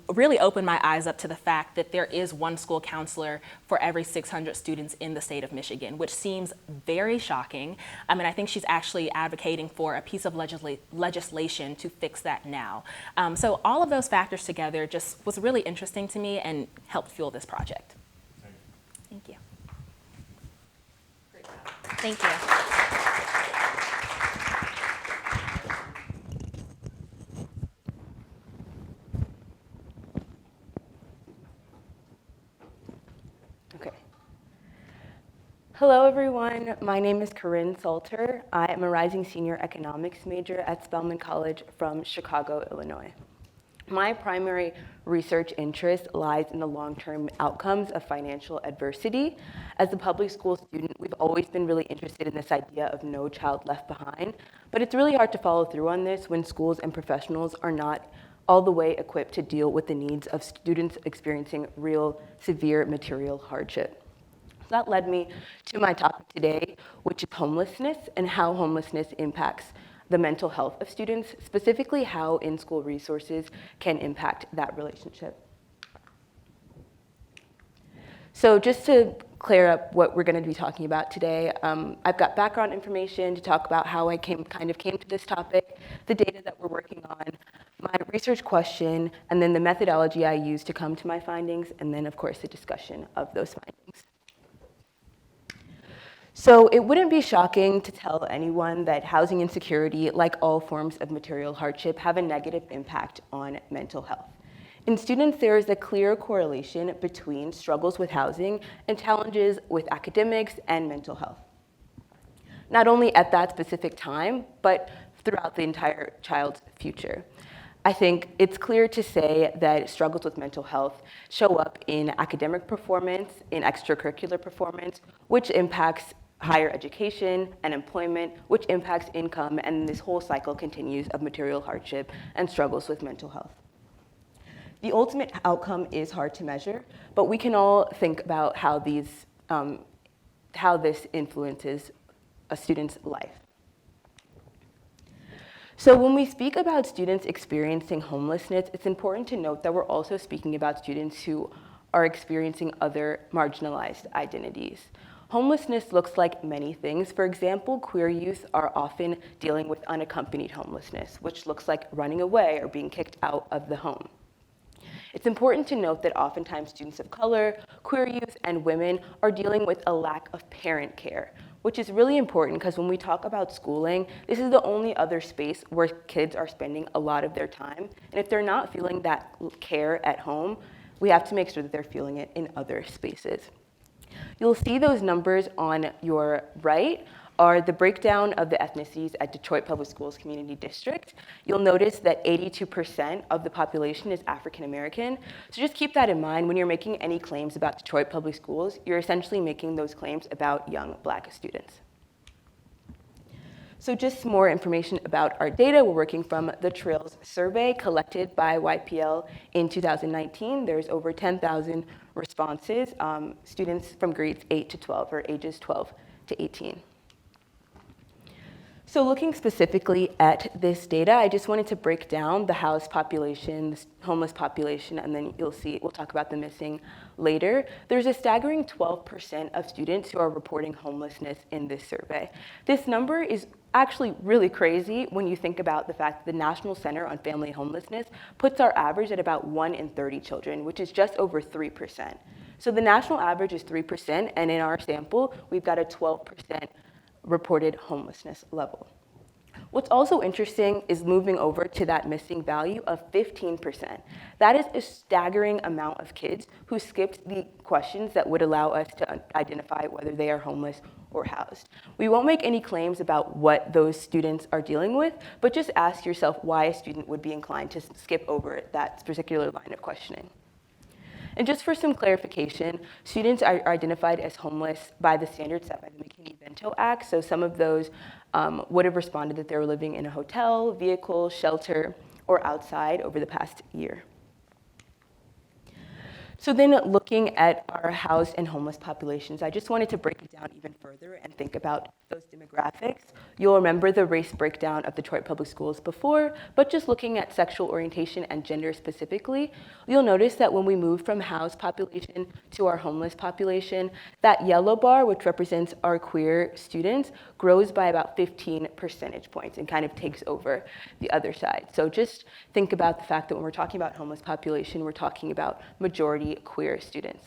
really opened my eyes up to the fact that there is one school counselor for every 600 students in the state of Michigan, which seems very shocking. And I think she's actually advocating for a piece of legislation to fix that now. So all of those factors together just was really interesting to me and helped fuel this project. Thank you. Thank you. Hello, everyone. My name is Corinne Salter. I am a rising senior economics major at Spelman College from Chicago, Illinois. My primary research interest lies in the long-term outcomes of financial adversity. As a public school student, we've always been really interested in this idea of no child left behind, but it's really hard to follow through on this when schools and professionals are not all the way equipped to deal with the needs of students experiencing real severe material hardship. That led me to my topic today, which is homelessness and how homelessness impacts the mental health of students, specifically how in-school resources can impact that relationship. So just to clear up what we're going to be talking about today, I've got background information to talk about how I came to this topic, the data that we're working on, my research question, and then the methodology I used to come to my findings, and then, of course, the discussion of those findings. So it wouldn't be shocking to tell anyone that housing insecurity, like all forms of material hardship, have a negative impact on mental health. In students, there is a clear correlation between struggles with housing and challenges with academics and mental health. Not only at that specific time, but throughout the entire child's future. I think it's clear to say that struggles with mental health show up in academic performance, in extracurricular performance, which impacts higher education and employment, which impacts income, and this whole cycle continues of material hardship and struggles with mental health. The ultimate outcome is hard to measure, but we can all think about how this influences a student's life. So when we speak about students experiencing homelessness, it's important to note that we're also speaking about students who are experiencing other marginalized identities. Homelessness looks like many things. For example, queer youth are often dealing with unaccompanied homelessness, which looks like running away or being kicked out of the home. It's important to note that oftentimes students of color, queer youth, and women are dealing with a lack of parent care, which is really important because when we talk about schooling, this is the only other space where kids are spending a lot of their time. And if they're not feeling that care at home, we have to make sure that they're feeling it in other spaces. You'll see those numbers on your right are the breakdown of the ethnicities at Detroit Public Schools Community District. You'll notice that 82% of the population is African American. So just keep that in mind when you're making any claims about Detroit Public Schools. You're essentially making those claims about young Black students. So just some more information about our data. We're working from the Trails survey collected by YPL in 2019. There's over 10,000 responses, students from grades 8 to 12 or ages 12 to 18. So looking specifically at this data, I just wanted to break down the housed population, the homeless population, and then you'll see, we'll talk about the missing later. There's a staggering 12% of students who are reporting homelessness in this survey. This number is actually really crazy when you think about the fact that the National Center on Family Homelessness puts our average at about 1 in 30 children, which is just over 3%. So the national average is 3%, and in our sample, we've got a 12% reported homelessness level. What's also interesting is moving over to that missing value of 15%. That is a staggering amount of kids who skipped the questions that would allow us to identify whether they are homeless or housed. We won't make any claims about what those students are dealing with, but just ask yourself why a student would be inclined to skip over that particular line of questioning. And just for some clarification, students are identified as homeless by the standards set by the McKinney-Vento Act. So some of those would have responded that they were living in a hotel, vehicle, shelter, or outside over the past year. So then looking at our housed and homeless populations, I just wanted to break it down even further and think about those demographics. You'll remember the race breakdown of Detroit Public Schools before, but just looking at sexual orientation and gender specifically, you'll notice that when we move from housed population to our homeless population, that yellow bar, which represents our queer students, grows by about 15 percentage points and kind of takes over the other side. So just think about the fact that when we're talking about homeless population, we're talking about majority queer students.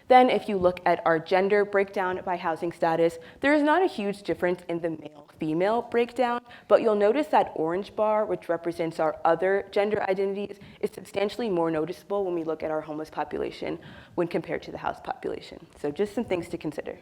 Then if you look at our gender breakdown by housing status, there is not a huge difference in the male-female breakdown, but you'll notice that orange bar, which represents our other gender identities, is substantially more noticeable when we look at our homeless population when compared to the housed population. So just some things to consider.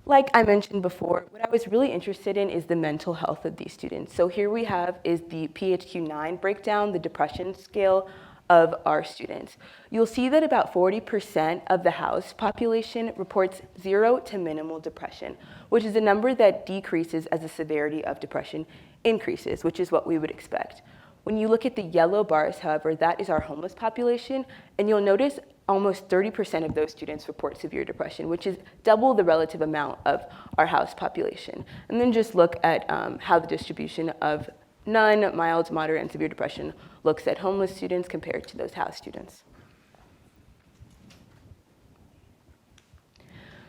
Like I mentioned before, what I was really interested in is the mental health of these students. So here we have is the PHQ-9 breakdown, the depression scale of our students. You'll see that about 40% of the house population reports 0 to minimal depression, which is a number that decreases as the severity of depression increases, which is what we would expect. When you look at the yellow bars, however, that is our homeless population, and you'll notice almost 30% of those students report severe depression, which is double the relative amount of our house population. And then just look at how the distribution of none, mild, moderate, and severe depression looks at homeless students compared to those house students.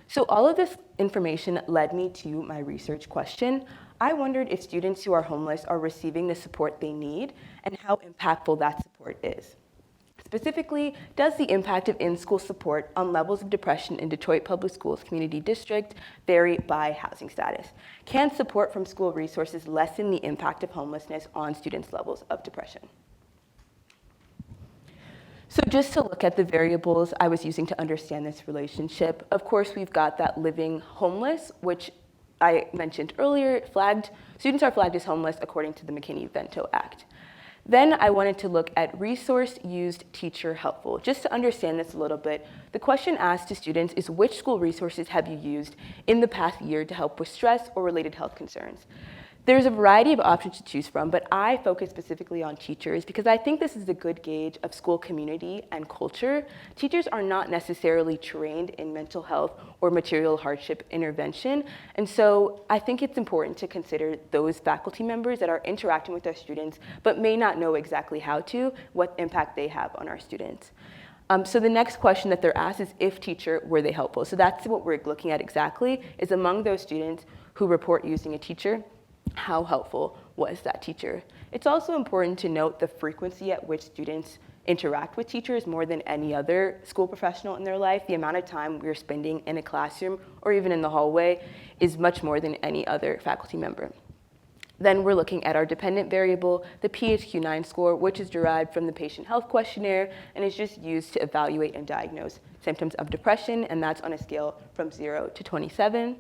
So all of this information led me to my research question. I wondered if students who are homeless are receiving the support they need and how impactful that support is. Specifically, does the impact of in-school support on levels of depression in Detroit Public Schools Community District vary by housing status? Can support from school resources lessen the impact of homelessness on students' levels of depression? So just to look at the variables I was using to understand this relationship, of course, we've got that living homeless, which I mentioned earlier, students are flagged as homeless according to the McKinney-Vento Act. Then I wanted to look at resource-used teacher helpful. Just to understand this a little bit, the question asked to students is which school resources have you used in the past year to help with stress or related health concerns? There's a variety of options to choose from, but I focus specifically on teachers because I think this is a good gauge of school community and culture. Teachers are not necessarily trained in mental health or material hardship intervention, and so I think it's important to consider those faculty members that are interacting with our students but may not know exactly how to, what impact they have on our students. So the next question that they're asked is if teacher, were they helpful? So that's what we're looking at exactly, is among those students who report using a teacher, how helpful was that teacher? It's also important to note the frequency at which students interact with teachers more than any other school professional in their life. The amount of time we're spending in a classroom or even in the hallway is much more than any other faculty member. Then we're looking at our dependent variable, the PHQ-9 score, which is derived from the patient health questionnaire and is just used to evaluate and diagnose symptoms of depression, and that's on a scale from 0 to 27.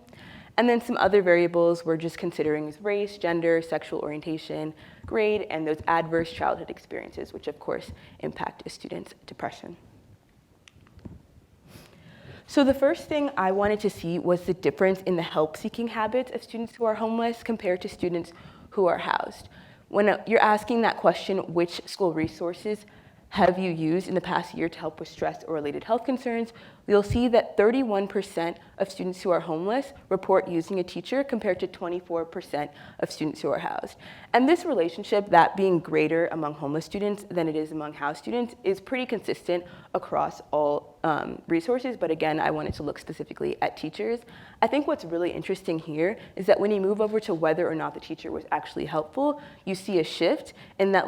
And then some other variables we're just considering is race, gender, sexual orientation, grade, and those adverse childhood experiences, which of course impact a student's depression. So the first thing I wanted to see was the difference in the help-seeking habits of students who are homeless compared to students who are housed. When you're asking that question, which school resources have you used in the past year to help with stress or related health concerns, you'll see that 31% of students who are homeless report using a teacher compared to 24% of students who are housed. And this relationship, that being greater among homeless students than it is among housed students, is pretty consistent across all resources, but again, I wanted to look specifically at teachers. I think what's really interesting here is that when you move over to whether or not the teacher was actually helpful, you see a shift in that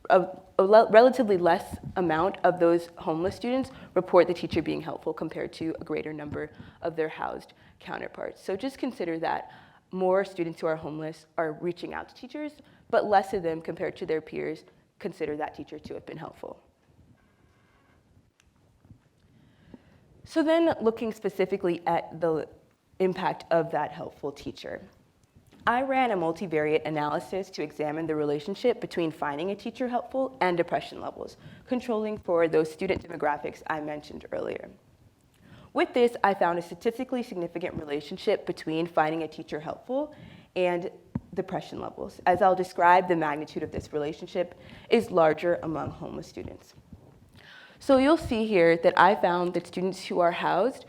a relatively less amount of those homeless students report the teacher being helpful compared to a greater number of their housed counterparts. So just consider that more students who are homeless are reaching out to teachers, but less of them compared to their peers consider that teacher to have been helpful. So then looking specifically at the impact of that helpful teacher. I ran a multivariate analysis to examine the relationship between finding a teacher helpful and depression levels, controlling for those student demographics I mentioned earlier. With this, I found a statistically significant relationship between finding a teacher helpful and depression levels. As I'll describe, the magnitude of this relationship is larger among homeless students. So you'll see here that I found that students who are housed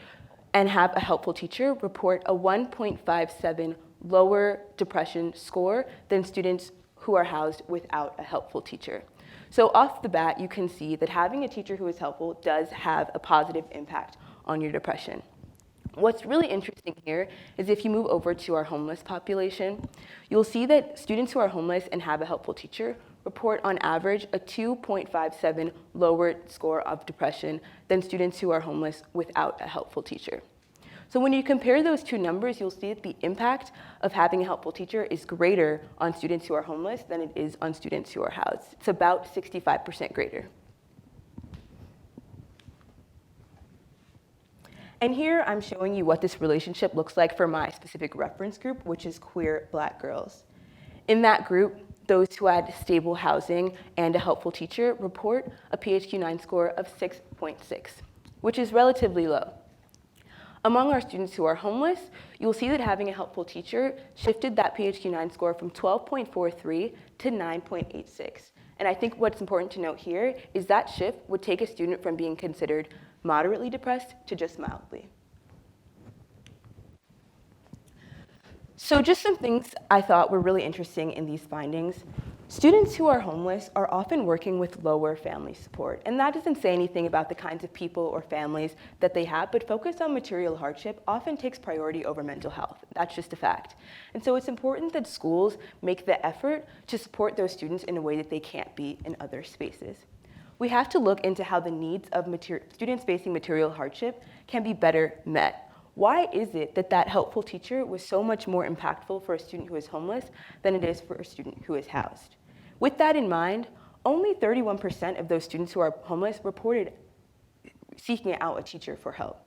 and have a helpful teacher report a 1.57 lower depression score than students who are housed without a helpful teacher. So off the bat, you can see that having a teacher who is helpful does have a positive impact on your depression. What's really interesting here is if you move over to our homeless population, you'll see that students who are homeless and have a helpful teacher report on average a 2.57 lower score of depression than students who are homeless without a helpful teacher. So when you compare those two numbers, you'll see that the impact of having a helpful teacher is greater on students who are homeless than it is on students who are housed. It's about 65% greater. And here I'm showing you what this relationship looks like for my specific reference group, which is queer Black girls. In that group, those who had stable housing and a helpful teacher report a PHQ-9 score of 6.6, which is relatively low. Among our students who are homeless, you'll see that having a helpful teacher shifted that PHQ-9 score from 12.43 to 9.86. And I think what's important to note here is that shift would take a student from being considered moderately depressed to just mildly. So just some things I thought were really interesting in these findings. Students who are homeless are often working with lower family support, and that doesn't say anything about the kinds of people or families that they have, but focus on material hardship often takes priority over mental health. That's just a fact. And so it's important that schools make the effort to support those students in a way that they can't be in other spaces. We have to look into how the needs of students facing material hardship can be better met. Why is it that that helpful teacher was so much more impactful for a student who is homeless than it is for a student who is housed? With that in mind, only 31% of those students who are homeless reported seeking out a teacher for help.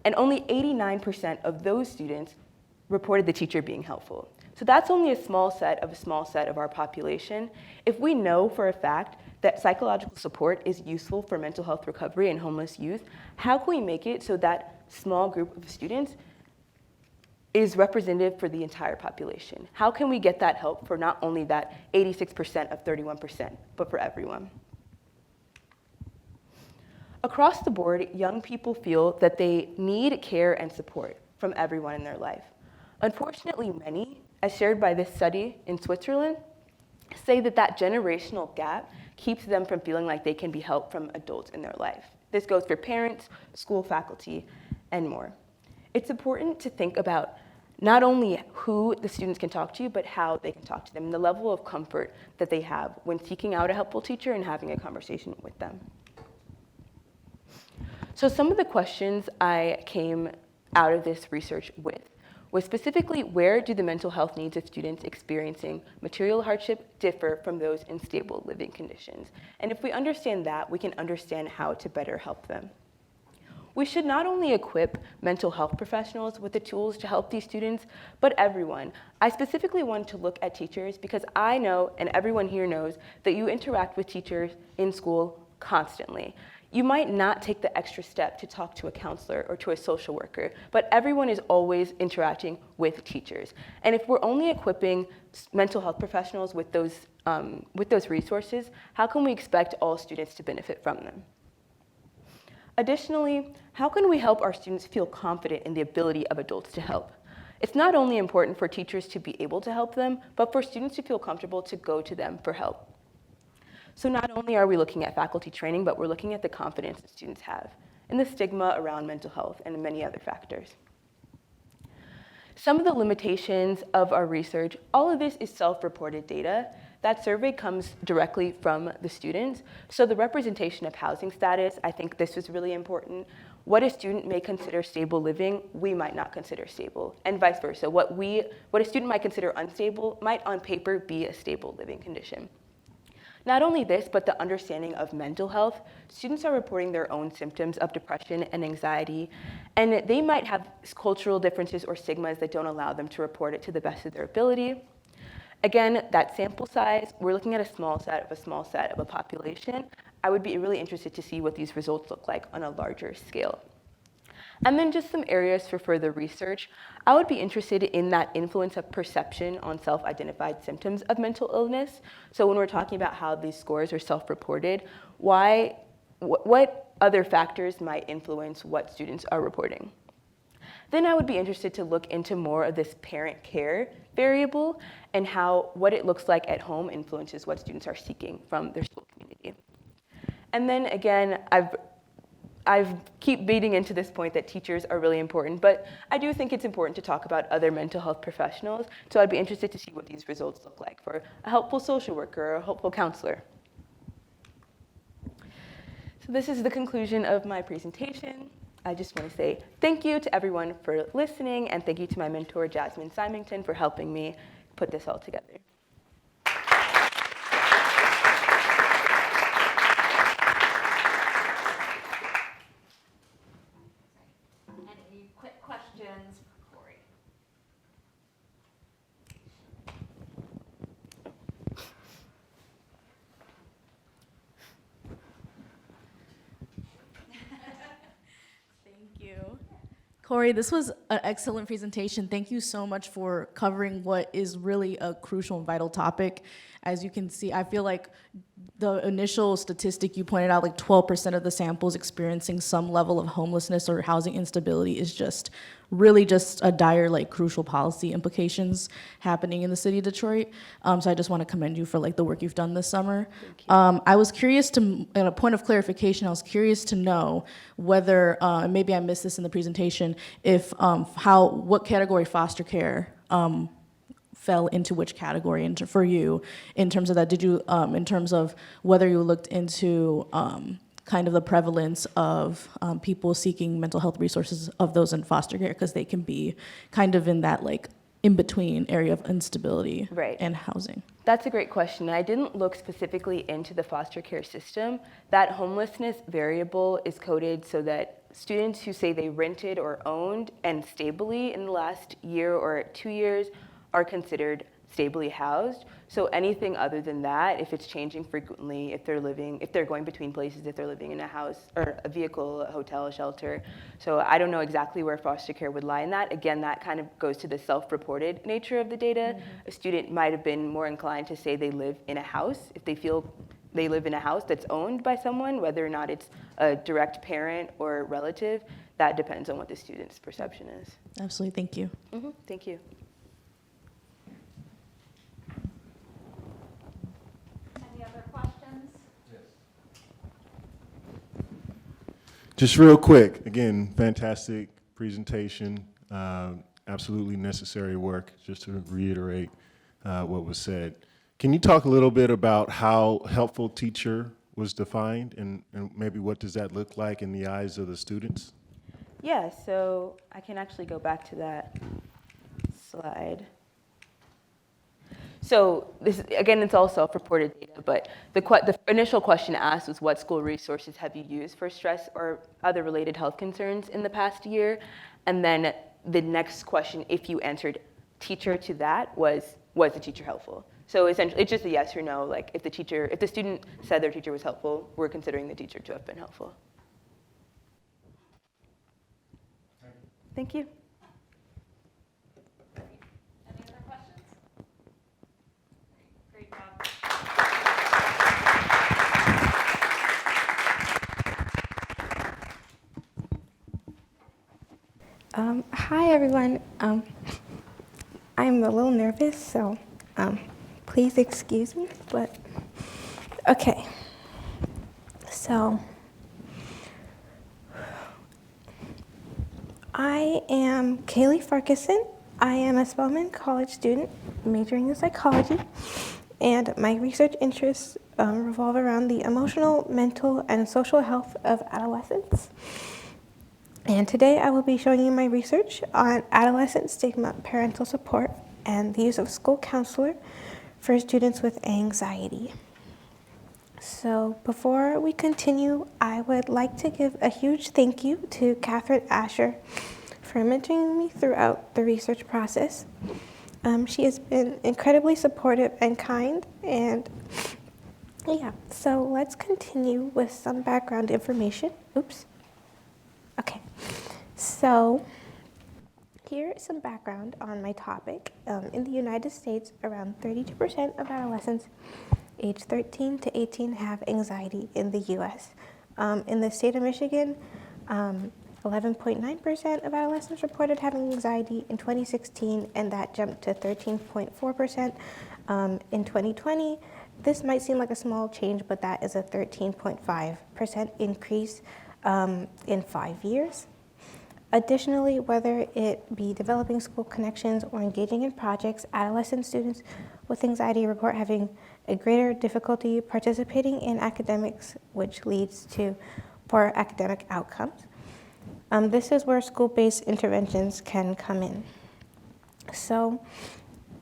And only 89% of those students reported the teacher being helpful. So that's only a small set of our population. If we know for a fact that psychological support is useful for mental health recovery in homeless youth, how can we make it so that small group of students is representative for the entire population? How can we get that help for not only that 86% of 31%, but for everyone? Across the board, young people feel that they need care and support from everyone in their life. Unfortunately, many, as shared by this study in Switzerland, say that that generational gap keeps them from feeling like they can be helped from adults in their life. This goes for parents, school faculty, and more. It's important to think about not only who the students can talk to, but how they can talk to them, and the level of comfort that they have when seeking out a helpful teacher and having a conversation with them. So some of the questions I came out of this research with was specifically, where do the mental health needs of students experiencing material hardship differ from those in stable living conditions? And if we understand that, we can understand how to better help them. We should not only equip mental health professionals with the tools to help these students, but everyone. I specifically wanted to look at teachers because I know, and everyone here knows, that you interact with teachers in school constantly. You might not take the extra step to talk to a counselor or to a social worker, but everyone is always interacting with teachers. And if we're only equipping mental health professionals with those resources, how can we expect all students to benefit from them? Additionally, how can we help our students feel confident in the ability of adults to help? It's not only important for teachers to be able to help them, but for students to feel comfortable to go to them for help. So not only are we looking at faculty training, but we're looking at the confidence that students have and the stigma around mental health and many other factors. Some of the limitations of our research, all of this is self-reported data. That survey comes directly from the students. So the representation of housing status, I think this was really important. What a student may consider stable living, we might not consider stable, and vice versa. What a student might consider unstable might on paper be a stable living condition. Not only this, but the understanding of mental health. Students are reporting their own symptoms of depression and anxiety, and they might have cultural differences or stigmas that don't allow them to report it to the best of their ability. Again, that sample size, we're looking at a small set of a population. I would be really interested to see what these results look like on a larger scale. And then just some areas for further research. I would be interested in that influence of perception on self-identified symptoms of mental illness. So when we're talking about how these scores are self-reported, what other factors might influence what students are reporting? Then I would be interested to look into more of this parent care variable and how what it looks like at home influences what students are seeking from their school community. And then again, I've keep beating into this point that teachers are really important, but I do think it's important to talk about other mental health professionals, so I'd be interested to see what these results look like for a helpful social worker or a helpful counselor. So this is the conclusion of my presentation. I just want to say thank you to everyone for listening, and thank you to my mentor, Jasmine Symington, for helping me put this all together. And quick questions for Corey. Thank you. Corey, this was an excellent presentation. Thank you so much for covering what is really a crucial and vital topic. As you can see, I feel like the initial statistic you pointed out, like 12% of the samples experiencing some level of homelessness or housing instability, is just really just a dire, like, crucial policy implications happening in the city of Detroit. So I just want to commend you for, like, the work you've done this summer. I was curious to, at a point of clarification, I was curious to know whether, and maybe I missed this in the presentation, if what category foster care fell into which category for you in terms of that. Did you, in terms of whether you looked into kind of the prevalence of people seeking mental health resources of those in foster care, because they can be kind of in that, like, in-between area of instability and housing? That's a great question. I didn't look specifically into the foster care system. That homelessness variable is coded so that students who say they rented or owned and stably in the last year or 2 years are considered stably housed. So anything other than that, if it's changing frequently, if they're going between places, if they're living in a house or a vehicle, a hotel, a shelter. So I don't know exactly where foster care would lie in that. Again, that kind of goes to the self-reported nature of the data. A student might have been more inclined to say they live in a house if they feel they live in a house that's owned by someone, whether or not it's a direct parent or relative. That depends on what the student's perception is. Absolutely, thank you. Thank you. Any other questions? Just real quick, again, fantastic presentation, absolutely necessary work, just to reiterate what was said. Can you talk a little bit about how helpful teacher was defined, and maybe what does that look like in the eyes of the students? Yeah, so I can actually go back to that slide. So this, again, it's all self-reported data, but the initial question asked was, what school resources have you used for stress or other related health concerns in the past year? And then the next question, if you answered teacher to that, was the teacher helpful? So essentially, it's just a yes or no. Like, if the student said their teacher was helpful, we're considering the teacher to have been helpful. Thank you. Any other questions? Great job. Hi everyone. I'm a little nervous, so please excuse me, but okay. So I am Kaylee Farquharson. I am a Spelman College student majoring in psychology, and my research interests revolve around the emotional, mental, and social health of adolescents. And today I will be showing you my research on adolescent stigma, parental support, and the use of school counselor for students with anxiety. So before we continue, I would like to give a huge thank you to Catherine Asher for mentoring me throughout the research process. She has been incredibly supportive and kind, and yeah, so let's continue with some background information. Oops. Okay, so here is some background on my topic. In the United States, around 32% of adolescents aged 13 to 18 have anxiety in the U.S. In the state of Michigan, 11.9% of adolescents reported having anxiety in 2016, and that jumped to 13.4% in 2020. This might seem like a small change, but that is a 13.5% increase in 5 years. Additionally, whether it be developing school connections or engaging in projects, adolescent students with anxiety report having a greater difficulty participating in academics, which leads to poor academic outcomes. This is where school-based interventions can come in. So,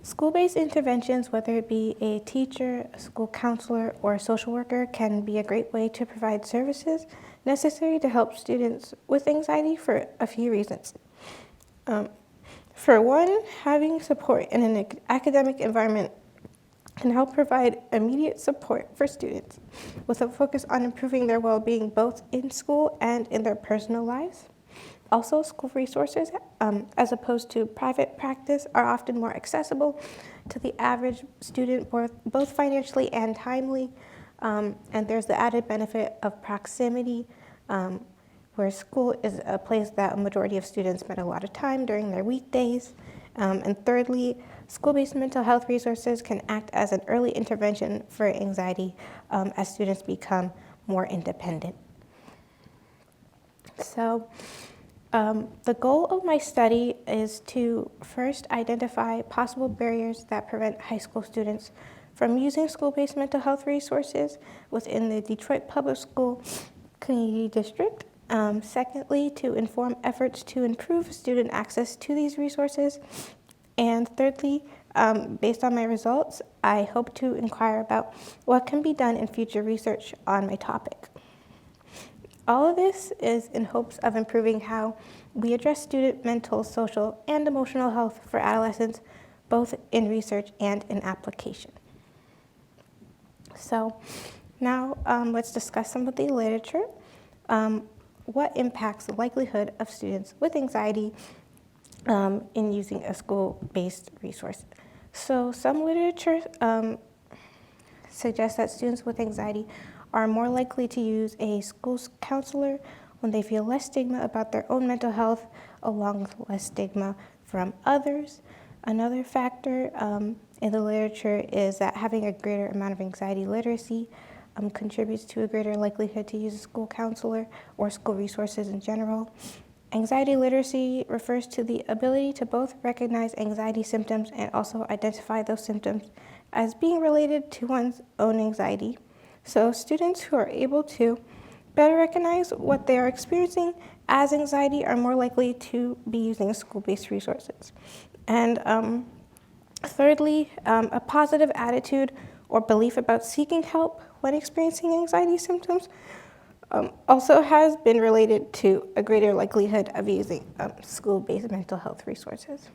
school-based interventions, whether it be a teacher, a school counselor, or a social worker, can be a great way to provide services necessary to help students with anxiety for a few reasons. For one, having support in an academic environment can help provide immediate support for students with a focus on improving their well-being both in school and in their personal lives. Also, school resources, as opposed to private practice, are often more accessible to the average student, both financially and timely. And there's the added benefit of proximity, where school is a place that a majority of students spend a lot of time during their weekdays. And thirdly, school-based mental health resources can act as an early intervention for anxiety as students become more independent. So the goal of my study is to first identify possible barriers that prevent high school students from using school-based mental health resources within the Detroit Public School Community District. Secondly, to inform efforts to improve student access to these resources. And thirdly, based on my results, I hope to inquire about what can be done in future research on my topic. All of this is in hopes of improving how we address student mental, social, and emotional health for adolescents, both in research and in application. So now let's discuss some of the literature. What impacts the likelihood of students with anxiety in using a school-based resource? So some literature suggests that students with anxiety are more likely to use a school counselor when they feel less stigma about their own mental health, along with less stigma from others. Another factor in the literature is that having a greater amount of anxiety literacy contributes to a greater likelihood to use a school counselor or school resources in general. Anxiety literacy refers to the ability to both recognize anxiety symptoms and also identify those symptoms as being related to one's own anxiety. So students who are able to better recognize what they are experiencing as anxiety are more likely to be using school-based resources. And thirdly, a positive attitude or belief about seeking help when experiencing anxiety symptoms also has been related to a greater likelihood of using school-based mental health resources.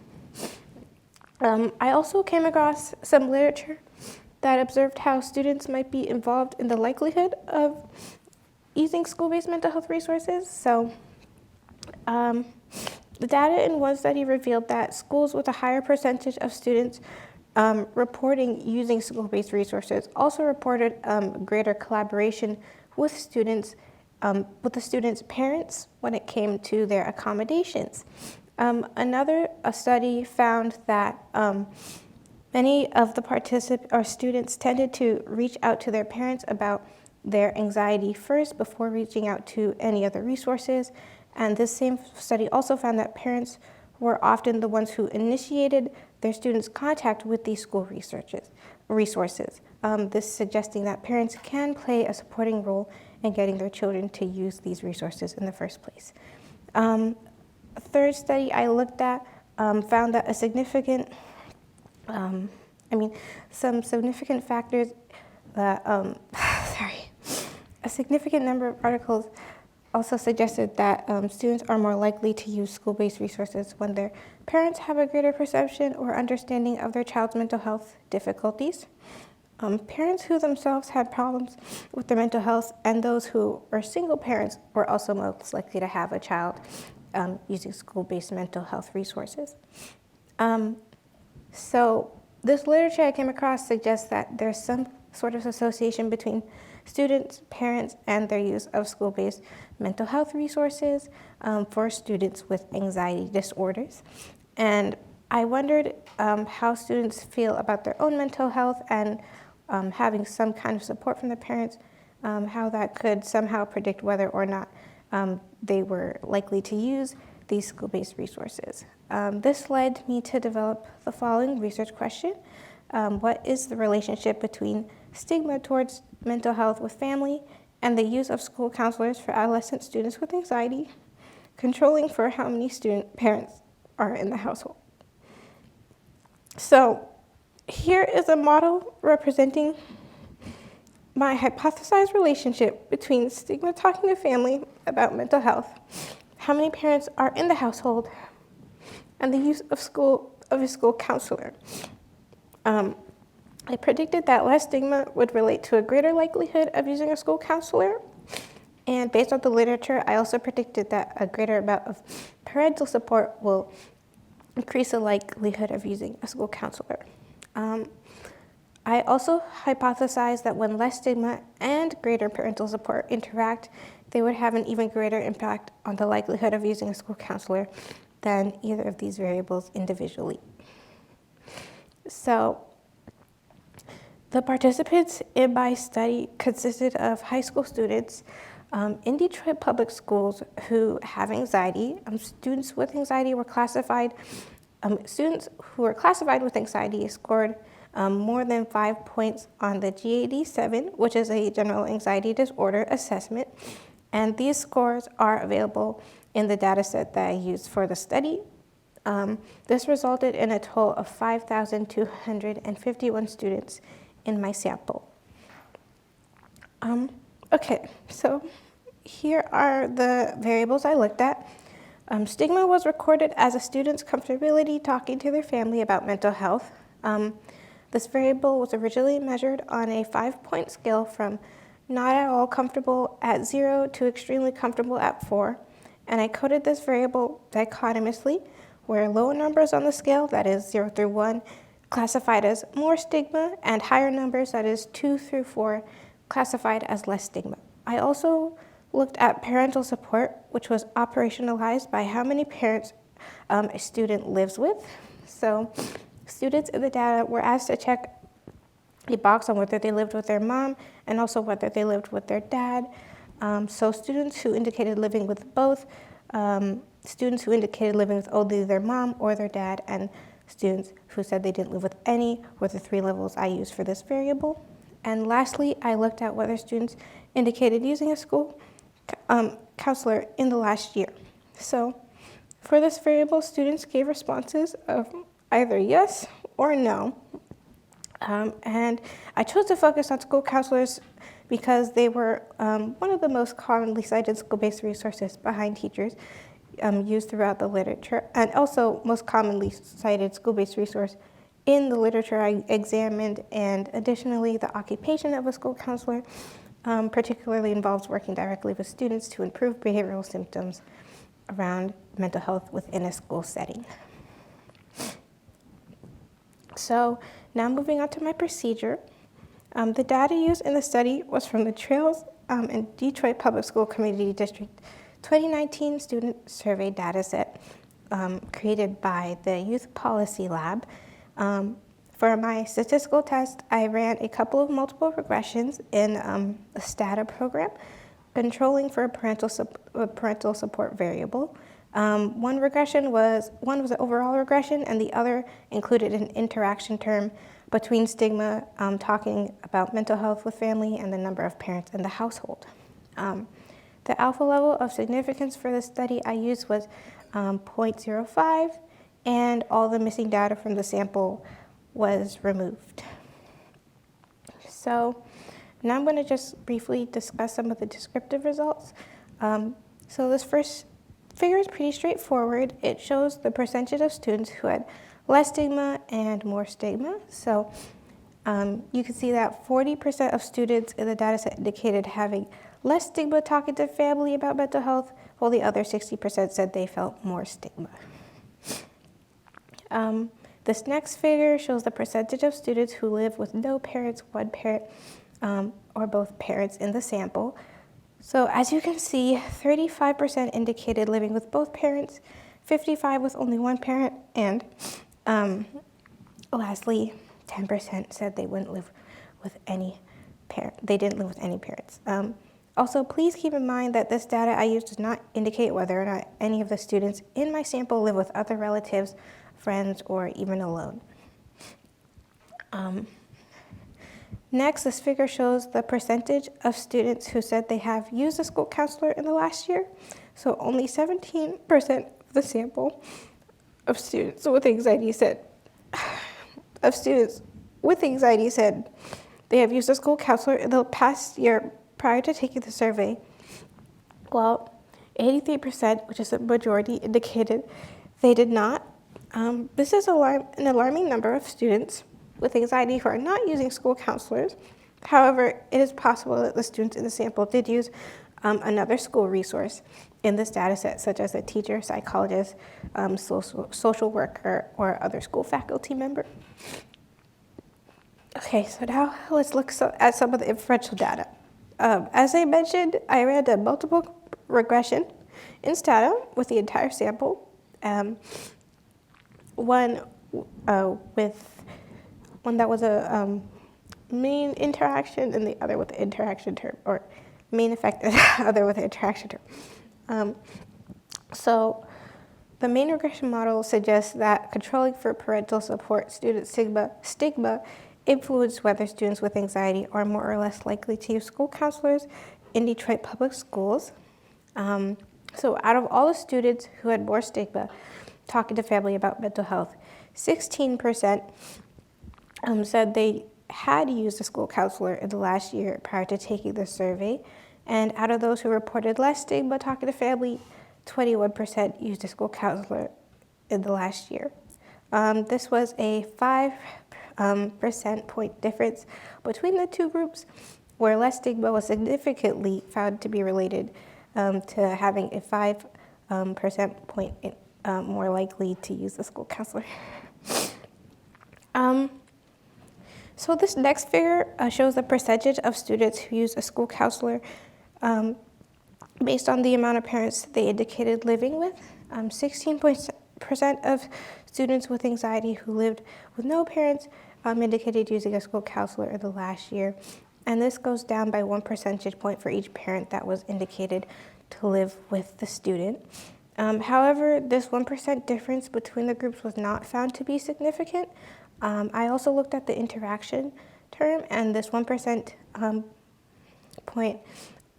I also came across some literature that observed how students might be involved in the likelihood of using school-based mental health resources. So the data in one study revealed that schools with a higher percentage of students reporting using school-based resources also reported greater collaboration with the students' parents when it came to their accommodations. Another study found that many of the students tended to reach out to their parents about their anxiety first before reaching out to any other resources. And this same study also found that parents were often the ones who initiated their students' contact with these school resources. This suggesting that parents can play a supporting role in getting their children to use these resources in the first place. A third study I looked at found that some significant factors that, a significant number of articles also suggested that students are more likely to use school-based resources when their parents have a greater perception or understanding of their child's mental health difficulties. Parents who themselves had problems with their mental health and those who are single parents were also most likely to have a child using school-based mental health resources. So this literature I came across suggests that there's some sort of association between students, parents, and their use of school-based mental health resources for students with anxiety disorders. And I wondered how students feel about their own mental health and having some kind of support from their parents, how that could somehow predict whether or not they were likely to use these school-based resources. This led me to develop the following research question. What is the relationship between stigma towards mental health with family and the use of school counselors for adolescent students with anxiety, controlling for how many student parents are in the household? So here is a model representing my hypothesized relationship between stigma talking to family about mental health, how many parents are in the household, and the use of a school counselor. I predicted that less stigma would relate to a greater likelihood of using a school counselor. And based on the literature, I also predicted that a greater amount of parental support will increase the likelihood of using a school counselor. I also hypothesized that when less stigma and greater parental support interact, they would have an even greater impact on the likelihood of using a school counselor than either of these variables individually. So, the participants in my study consisted of high school students in Detroit public schools who have anxiety. Students with anxiety were classified. Students who were classified with anxiety scored more than 5 points on the GAD-7, which is a general anxiety disorder assessment. And these scores are available in the data set that I used for the study. This resulted in a total of 5,251 students in my sample. Okay, so here are the variables I looked at. Stigma was recorded as a student's comfortability talking to their family about mental health. This variable was originally measured on a 5-point scale from not at all comfortable at 0 to extremely comfortable at 4. And I coded this variable dichotomously, where low numbers on the scale, that is 0 through 1, classified as more stigma, and higher numbers, that is 2 through 4, classified as less stigma. I also looked at parental support, which was operationalized by how many parents a student lives with. So students in the data were asked to check a box on whether they lived with their mom and also whether they lived with their dad. So students who indicated living with both, students who indicated living with only their mom or their dad, and students who said they didn't live with any were the 3 levels I used for this variable. And lastly, I looked at whether students indicated using a school counselor in the last year. So for this variable, students gave responses of either yes or no. And I chose to focus on school counselors because they were one of the most commonly cited school-based resources behind teachers used throughout the literature, and also most commonly cited school-based resource in the literature I examined. And additionally, the occupation of a school counselor particularly involves working directly with students to improve behavioral symptoms around mental health within a school setting. So now moving on to my procedure. The data used in the study was from the Trails and Detroit Public School Community District 2019 student survey data set created by the Youth Policy Lab. For my statistical test, I ran a couple of multiple regressions in a STATA program, controlling for a parental support variable. One was an overall regression, and the other included an interaction term between stigma, talking about mental health with family, and the number of parents in the household. The alpha level of significance for the study I used was 0.05, and all the missing data from the sample was removed. So now I'm going to just briefly discuss some of the descriptive results. So this first figure is pretty straightforward. It shows the percentage of students who had less stigma and more stigma. So you can see that 40% of students in the data set indicated having less stigma talking to family about mental health, while the other 60% said they felt more stigma. This next figure shows the percentage of students who live with no parents, one parent, or both parents in the sample. So as you can see, 35% indicated living with both parents, 55% with only one parent, and lastly, 10% said they wouldn't live with any parent. They didn't live with any parents. Also, please keep in mind that this data I used does not indicate whether or not any of the students in my sample live with other relatives, friends, or even alone. Next, this figure shows the percentage of students who said they have used a school counselor in the last year. So only 17% of the sample of students with anxiety said they have used a school counselor in the past year prior to taking the survey, while 83%, which is the majority, indicated They did not. This is an alarming number of students with anxiety who are not using school counselors. However, it is possible that the students in the sample did use another school resource in this data set, such as a teacher, psychologist, social worker, or other school faculty member. Okay, so now let's look at some of the inferential data. As I mentioned, I ran a multiple regression in Stata with the entire sample. One that was a mean interaction and the other with the interaction term, or mean effect and the other with the interaction term. So the main regression model suggests that controlling for parental support student stigma influenced whether students with anxiety are more or less likely to use school counselors in Detroit public schools. So out of all the students who had more stigma talking to family about mental health, 16% said they had used a school counselor in the last year prior to taking the survey. And out of those who reported less stigma talking to family, 21% used a school counselor in the last year. This was a 5 percent point difference between the two groups, where less stigma was significantly found to be related to having a 5 percent point more likely to use a school counselor. So this next figure shows the percentage of students who use a school counselor based on the amount of parents they indicated living with. 16% of students with anxiety who lived with no parents indicated using a school counselor in the last year. And this goes down by 1 percentage point for each parent that was indicated to live with the student. However, this 1% difference between the groups was not found to be significant. I also looked at the interaction term, and this 1% point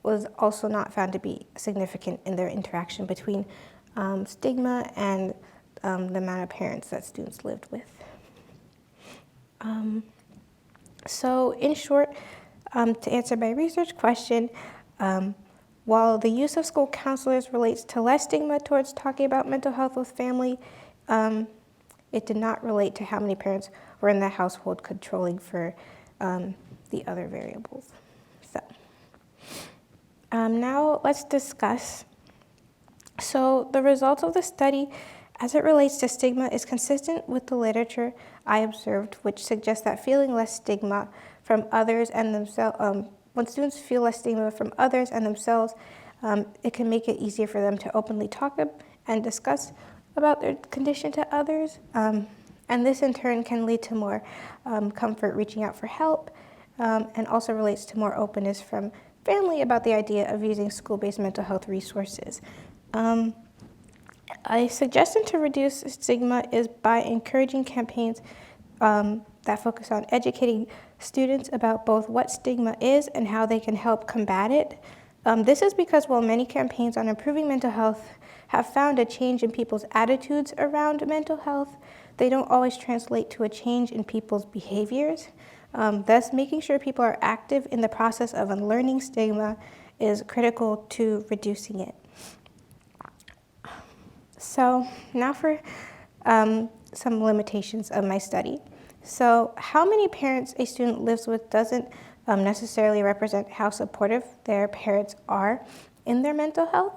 was also not found to be significant in their interaction between stigma and the amount of parents that students lived with. So in short, to answer my research question, while the use of school counselors relates to less stigma towards talking about mental health with family, it did not relate to how many parents were in the household controlling for the other variables. So now let's discuss. So the results of the study as it relates to stigma is consistent with the literature I observed, which suggests that feeling less stigma from others and themselves, when students feel less stigma from others and themselves, it can make it easier for them to openly talk and discuss about their condition to others. And this in turn can lead to more comfort reaching out for help, and also relates to more openness from family about the idea of using school-based mental health resources. A suggestion to reduce stigma is by encouraging campaigns that focus on educating students about both what stigma is and how they can help combat it. This is because while many campaigns on improving mental health have found a change in people's attitudes around mental health, they don't always translate to a change in people's behaviors. Thus, making sure people are active in the process of unlearning stigma is critical to reducing it. So now for some limitations of my study. So how many parents a student lives with doesn't necessarily represent how supportive their parents are in their mental health.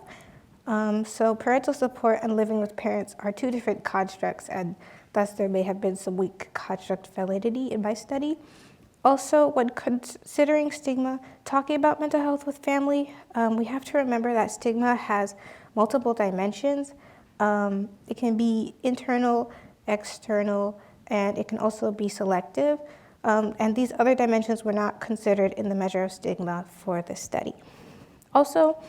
So parental support and living with parents are two different constructs, and thus there may have been some weak construct validity in my study. Also, when considering stigma, talking about mental health with family, we have to remember that stigma has multiple dimensions. It can be internal, external, and it can also be selective. And these other dimensions were not considered in the measure of stigma for this study. Also,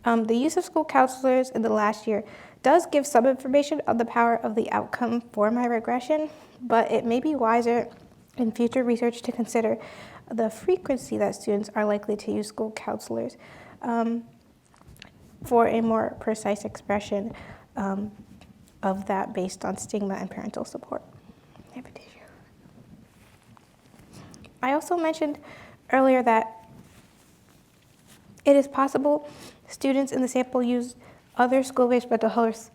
the use of school counselors in the last year does give some information on the power of the outcome for my regression, but it may be wiser in future research to consider the frequency that students are likely to use school counselors for a more precise expression of that based on stigma and parental support. I also mentioned earlier that it is possible students in the sample use other school-based mental health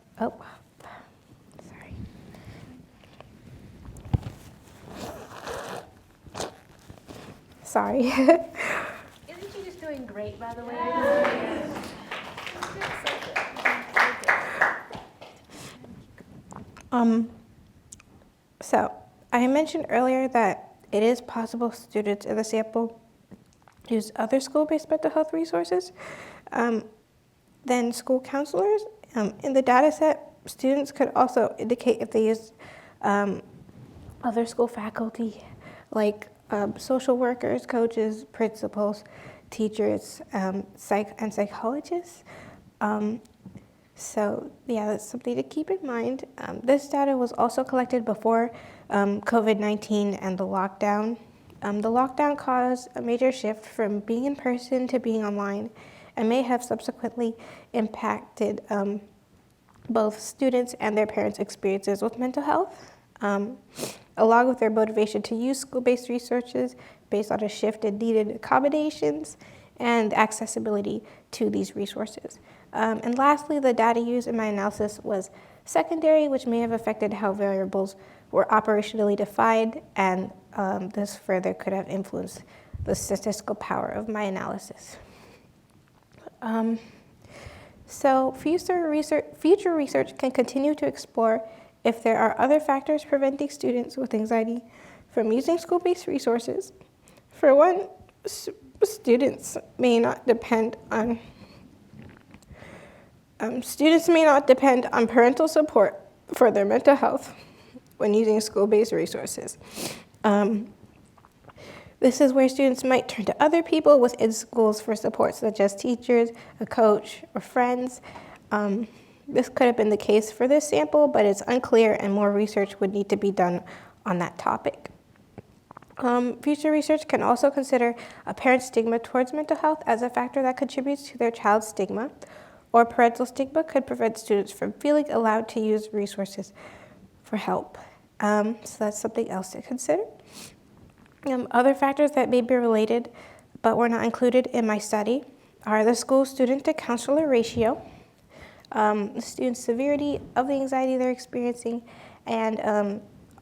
Sorry. Isn't she just doing great, by the way? So I mentioned earlier that it is possible students in the sample use other school-based mental health resources than school counselors. In the data set, students could also indicate if they use other school faculty like social workers, coaches, principals, teachers, and psychologists. So yeah, that's something to keep in mind. This data was also collected before COVID-19 and the lockdown. The lockdown caused a major shift from being in person to being online and may have subsequently impacted both students and their parents' experiences with mental health, along with their motivation to use school-based resources based on a shift in needed accommodations and accessibility to these resources. And lastly, the data used in my analysis was secondary, which may have affected how variables were operationally defined, and this further could have influenced the statistical power of my analysis. So future research can continue to explore if there are other factors preventing students with anxiety from using school-based resources. For one, students may not depend on parental support for their mental health when using school-based resources. This is where students might turn to other people within schools for support, such as teachers, a coach, or friends. This could have been the case for this sample, but it's unclear and more research would need to be done on that topic. Future research can also consider a parent's stigma towards mental health as a factor that contributes to their child's stigma, or parental stigma could prevent students from feeling allowed to use resources for help. So that's something else to consider. Other factors that may be related but were not included in my study are the school student to counselor ratio, the student's severity of the anxiety they're experiencing, and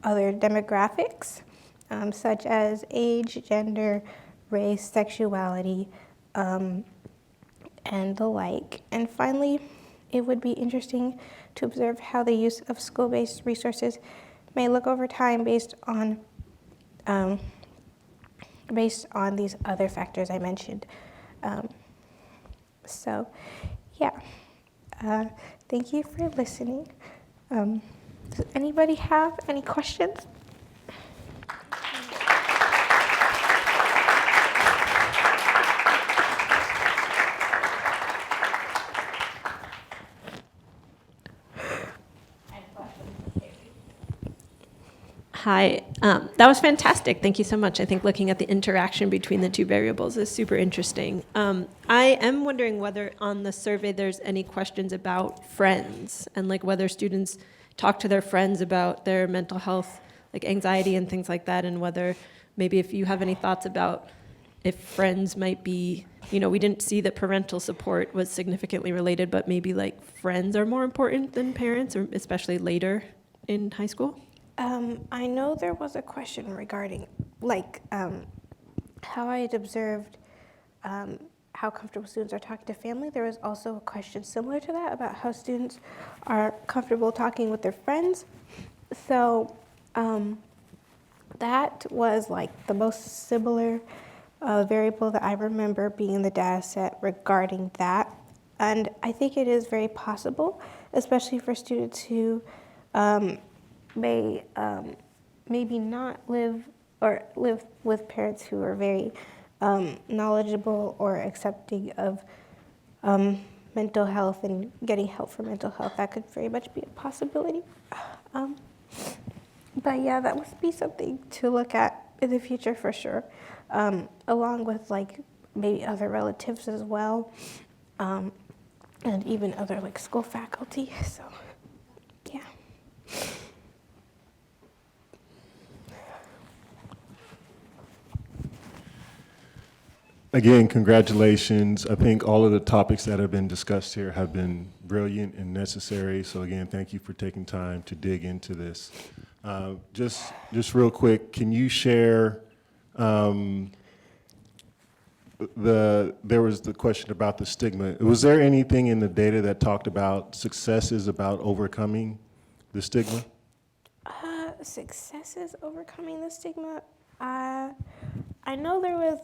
other demographics, such as age, gender, race, sexuality, and the like. And finally, it would be interesting to observe how the use of school-based resources may look over time based on these other factors I mentioned. So, yeah. Thank you for listening. Does anybody have any questions? Hi, that was fantastic. Thank you so much. I think looking at the interaction between the two variables is super interesting. I am wondering whether on the survey there's any questions about friends and like whether students talk to their friends about their mental health, like anxiety and things like that, and whether maybe if you have any thoughts about if friends might be, you know, we didn't see that parental support was significantly related, but maybe like friends are more important than parents, or especially later in high school. I know there was a question regarding how I had observed how comfortable students are talking to family. There was also a question similar to that about how students are comfortable talking with their friends. So that was like the most similar variable that I remember being in the data set regarding that. And I think it is very possible, especially for students who may maybe not live with parents who are very knowledgeable or accepting of mental health and getting help for mental health. That could very much be a possibility. But yeah, that would be something to look at in the future for sure, along with like maybe other relatives as well, and even other like school faculty. So yeah. Again, congratulations. I think all of the topics that have been discussed here have been brilliant and necessary. So again, thank you for taking time to dig into this. Just real quick, can you share there was the question about the stigma. Was there anything in the data that talked about successes about overcoming the stigma? Successes overcoming the stigma. I know there was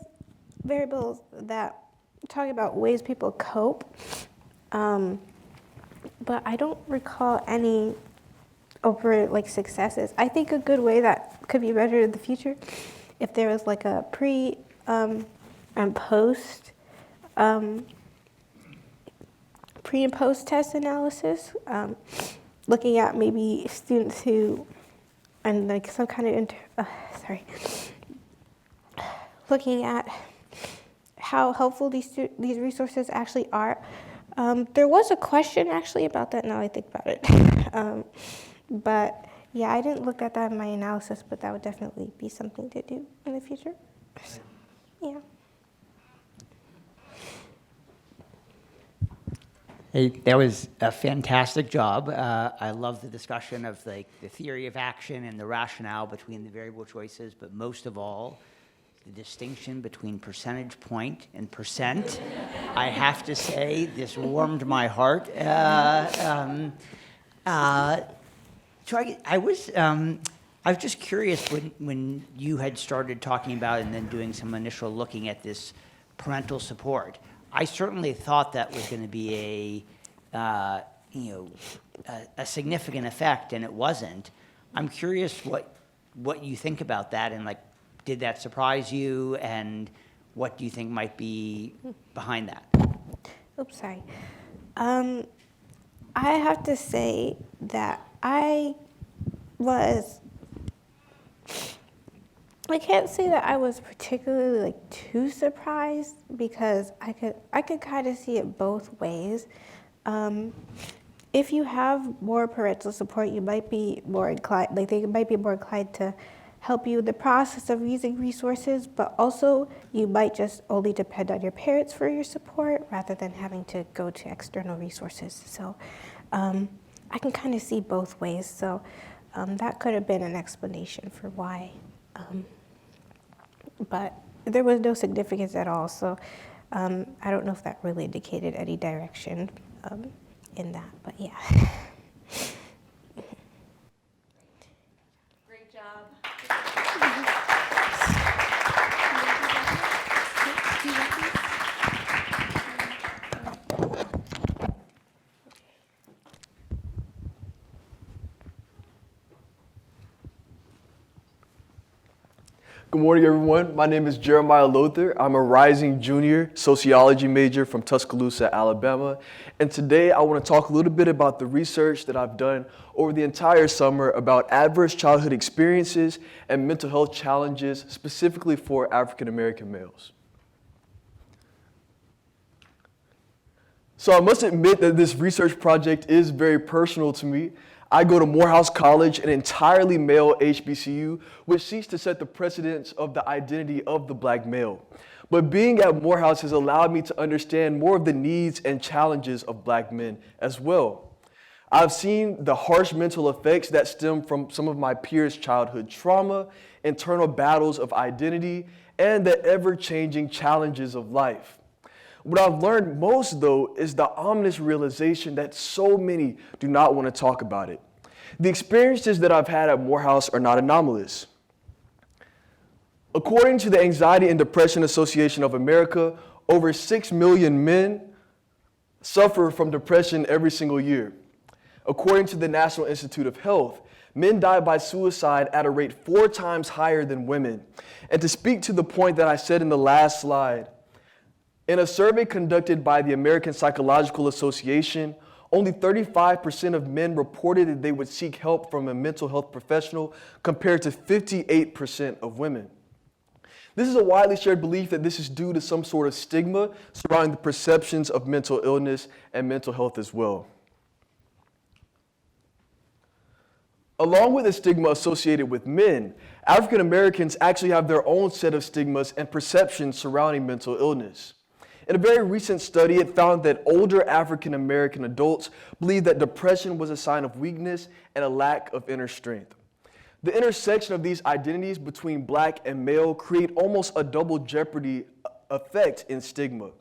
variables that talk about ways people cope, but I don't recall any over like successes. I think a good way that could be measured in the future, if there was like a pre and post test analysis, looking at maybe students who, and like some kind of looking at how helpful these resources actually are. There was a question actually about that now I think about it. But yeah, I didn't look at that in my analysis, but that would definitely be something to do in the future. Yeah. Hey, that was a fantastic job. I love the discussion of the theory of action and the rationale between the variable choices, but most of all, the distinction between percentage point and percent. I have to say, this warmed my heart. So I was just curious when you had started talking about and then doing some initial looking at this parental support. I certainly thought that was going to be a significant effect, and it wasn't. I'm curious what you think about that, and like, did that surprise you, and what do you think might be behind that? Oops, sorry. I have to say that I can't say that I was particularly like too surprised, because I could kind of see it both ways. If you have more parental support, you might be more inclined, like they might be more inclined to help you in the process of using resources, but also you might just only depend on your parents for your support rather than having to go to external resources. So I can kind of see both ways. So that could have been an explanation for why. But there was no significance at all. So I don't know if that really indicated any direction in that, but yeah. Great job. Good morning, everyone. My name is Jeremiah Lothar. I'm a rising junior sociology major from Tuscaloosa, Alabama. And today I want to talk a little bit about the research that I've done over the entire summer about adverse childhood experiences and mental health challenges, specifically for African American males. So I must admit that this research project is very personal to me. I go to Morehouse College, an entirely male HBCU, which seeks to set the precedence of the identity of the black male. But being at Morehouse has allowed me to understand more of the needs and challenges of black men as well. I've seen the harsh mental effects that stem from some of my peers' childhood trauma, internal battles of identity, and the ever-changing challenges of life. What I've learned most, though, is the ominous realization that so many do not want to talk about it. The experiences that I've had at Morehouse are not anomalous. According to the Anxiety and Depression Association of America, over 6 million men suffer from depression every single year. According to the National Institute of Health, men die by suicide at a rate 4 times higher than women. And to speak to the point that I said in the last slide, in a survey conducted by the American Psychological Association, only 35% of men reported that they would seek help from a mental health professional, compared to 58% of women. This is a widely shared belief that this is due to some sort of stigma surrounding the perceptions of mental illness and mental health as well. Along with the stigma associated with men, African Americans actually have their own set of stigmas and perceptions surrounding mental illness. In a very recent study, it found that older African American adults believed that depression was a sign of weakness and a lack of inner strength. The intersection of these identities between black and male create almost a double jeopardy effect in stigma.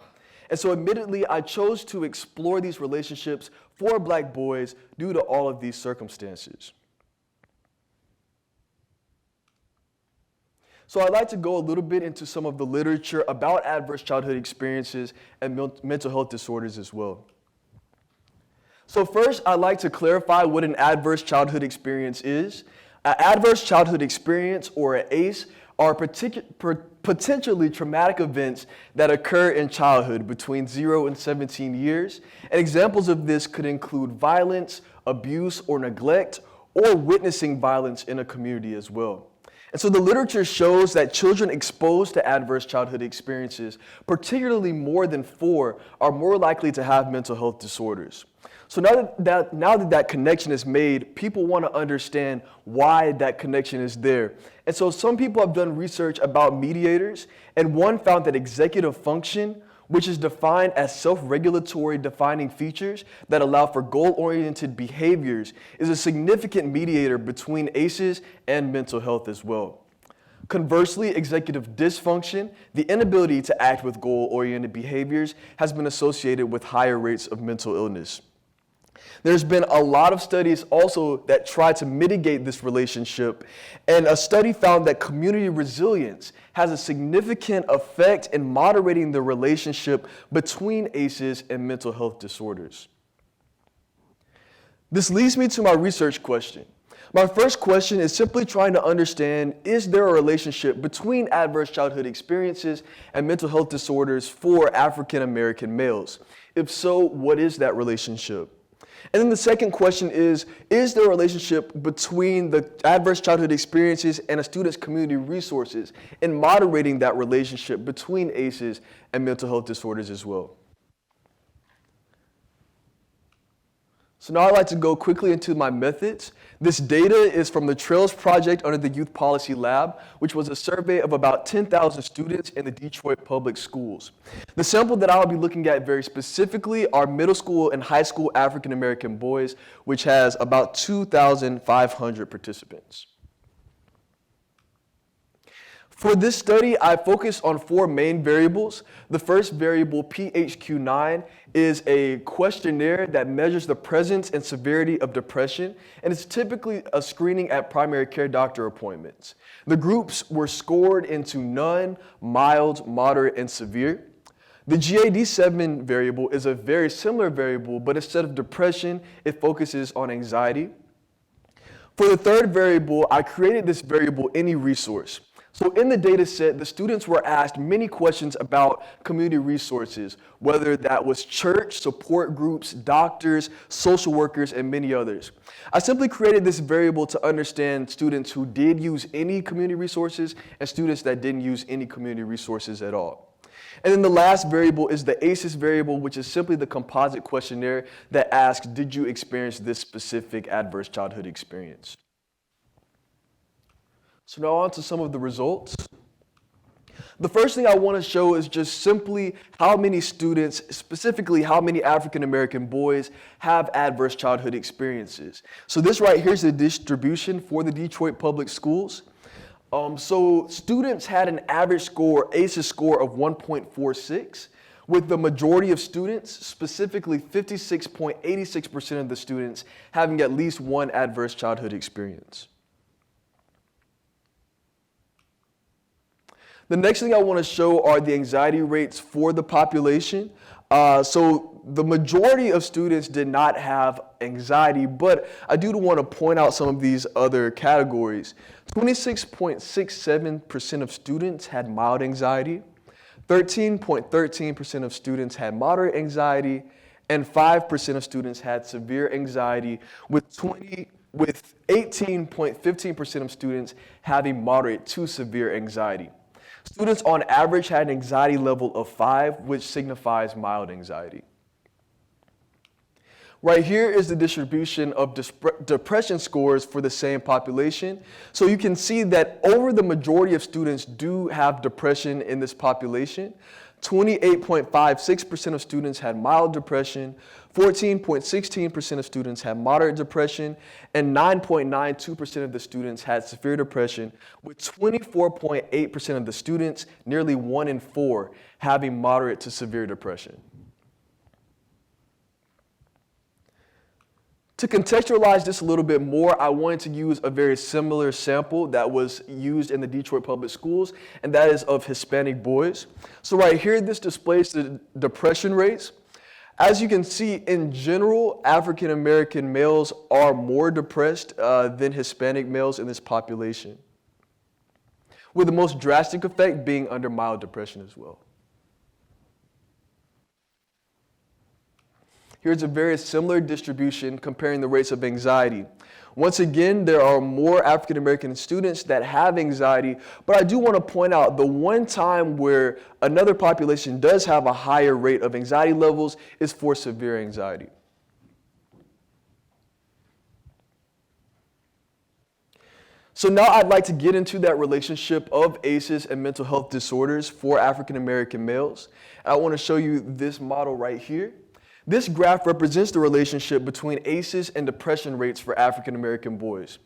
And so admittedly, I chose to explore these relationships for Black boys due to all of these circumstances. So I'd like to go a little bit into some of the literature about adverse childhood experiences and mental health disorders as well. So first, I'd like to clarify what an adverse childhood experience is. An adverse childhood experience, or an ACE, are potentially traumatic events that occur in childhood between 0 and 17 years. And examples of this could include violence, abuse, or neglect, or witnessing violence in a community as well. And so the literature shows that children exposed to adverse childhood experiences, particularly more than 4, are more likely to have mental health disorders. So now that connection is made, people want to understand why that connection is there. And so some people have done research about mediators, and one found that executive function, which is defined as self-regulatory defining features that allow for goal-oriented behaviors, is a significant mediator between ACEs and mental health as well. Conversely, executive dysfunction, the inability to act with goal-oriented behaviors, has been associated with higher rates of mental illness. There's been a lot of studies also that try to mitigate this relationship, and a study found that community resilience has a significant effect in moderating the relationship between ACEs and mental health disorders. This leads me to my research question. My first question is simply trying to understand, is there a relationship between adverse childhood experiences and mental health disorders for African American males? If so, what is that relationship? And then the second question is there a relationship between the adverse childhood experiences and a student's community resources in moderating that relationship between ACEs and mental health disorders as well? So now I'd like to go quickly into my methods. This data is from the Trails Project under the Youth Policy Lab, which was a survey of about 10,000 students in the Detroit public schools. The sample that I'll be looking at very specifically are middle school and high school African American boys, which has about 2,500 participants. For this study, I focused on 4 main variables. The first variable, PHQ-9, is a questionnaire that measures the presence and severity of depression, and it's typically a screening at primary care doctor appointments. The groups were scored into none, mild, moderate, and severe. The GAD-7 variable is a very similar variable, but instead of depression, it focuses on anxiety. For the third variable, I created this variable, any resource. So in the data set, the students were asked many questions about community resources, whether that was church, support groups, doctors, social workers, and many others. I simply created this variable to understand students who did use any community resources and students that didn't use any community resources at all. And then the last variable is the ACEs variable, which is simply the composite questionnaire that asks, did you experience this specific adverse childhood experience? So now on to some of the results. The first thing I want to show is just simply how many students, specifically how many African American boys, have adverse childhood experiences. So this right here is the distribution for the Detroit public schools. So students had an average score, ACEs score of 1.46, with the majority of students, specifically 56.86% of the students, having at least one adverse childhood experience. The next thing I want to show are the anxiety rates for the population. So the majority of students did not have anxiety, but I do want to point out some of these other categories. 26.67% of students had mild anxiety, 13.13% of students had moderate anxiety, and 5% of students had severe anxiety, with 18.15% of students having moderate to severe anxiety. Students on average had an anxiety level of 5, which signifies mild anxiety. Right here is the distribution of depression scores for the same population. So you can see that over the majority of students do have depression in this population. 28.56% of students had mild depression, 14.16% of students had moderate depression, and 9.92% of the students had severe depression, with 24.8% of the students, nearly 1 in 4, having moderate to severe depression. To contextualize this a little bit more, I wanted to use a very similar sample that was used in the Detroit Public Schools, and that is of Hispanic boys. So right here, this displays the depression rates. As you can see, in general, African American males are more depressed than Hispanic males in this population, with the most drastic effect being under mild depression as well. Here's a very similar distribution comparing the rates of anxiety. Once again, there are more African American students that have anxiety, but I do want to point out the one time where another population does have a higher rate of anxiety levels is for severe anxiety. So now I'd like to get into that relationship of ACEs and mental health disorders for African American males. I want to show you this model right here. This graph represents the relationship between ACEs and depression rates for African American boys.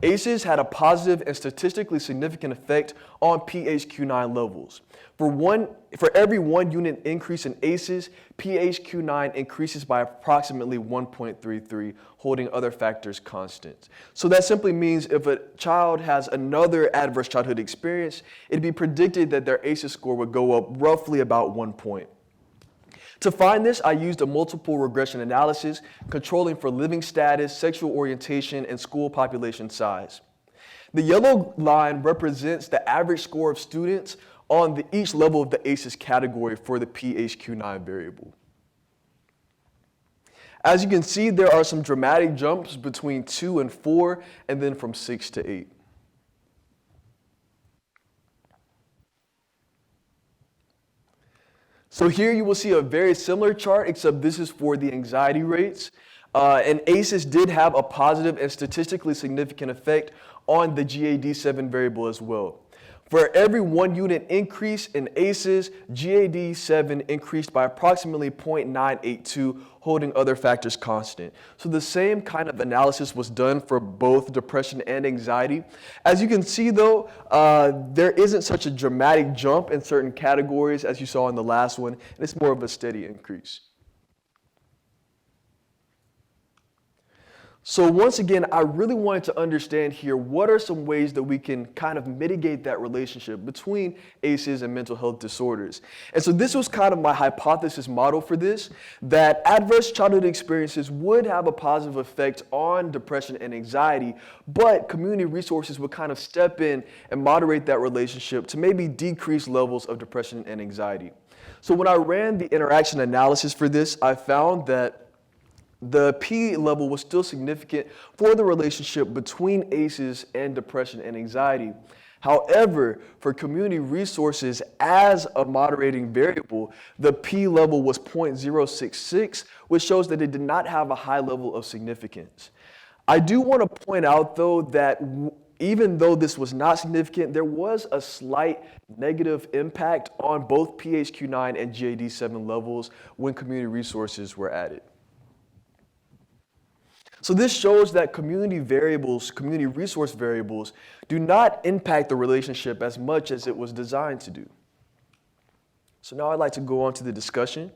ACEs had a positive and statistically significant effect on PHQ-9 levels. For every 1 unit increase in ACEs, PHQ-9 increases by approximately 1.33, holding other factors constant. So that simply means if a child has another adverse childhood experience, it'd be predicted that their ACEs score would go up roughly about 1 point. To find this, I used a multiple regression analysis, controlling for living status, sexual orientation, and school population size. The yellow line represents the average score of students on each level of the ACEs category for the PHQ-9 variable. As you can see, there are some dramatic jumps between 2 and 4, and then from 6 to 8. So here you will see a very similar chart, except this is for the anxiety rates. And ACEs did have a positive and statistically significant effect on the GAD-7 variable as well. For every 1 unit increase in ACEs, GAD-7 increased by approximately 0.982, holding other factors constant. So the same kind of analysis was done for both depression and anxiety. As you can see though, there isn't such a dramatic jump in certain categories as you saw in the last one, and it's more of a steady increase. So once again, I really wanted to understand here, what are some ways that we can kind of mitigate that relationship between ACEs and mental health disorders? And so this was kind of my hypothesis model for this, that adverse childhood experiences would have a positive effect on depression and anxiety, but community resources would kind of step in and moderate that relationship to maybe decrease levels of depression and anxiety. So when I ran the interaction analysis for this, I found that the P level was still significant for the relationship between ACEs and depression and anxiety. However, for community resources as a moderating variable, the P level was 0.066, which shows that it did not have a high level of significance. I do want to point out, though, that even though this was not significant, there was a slight negative impact on both PHQ-9 and GAD-7 levels when community resources were added. So this shows that community resource variables, do not impact the relationship as much as it was designed to do. So now I'd like to go on to the discussion.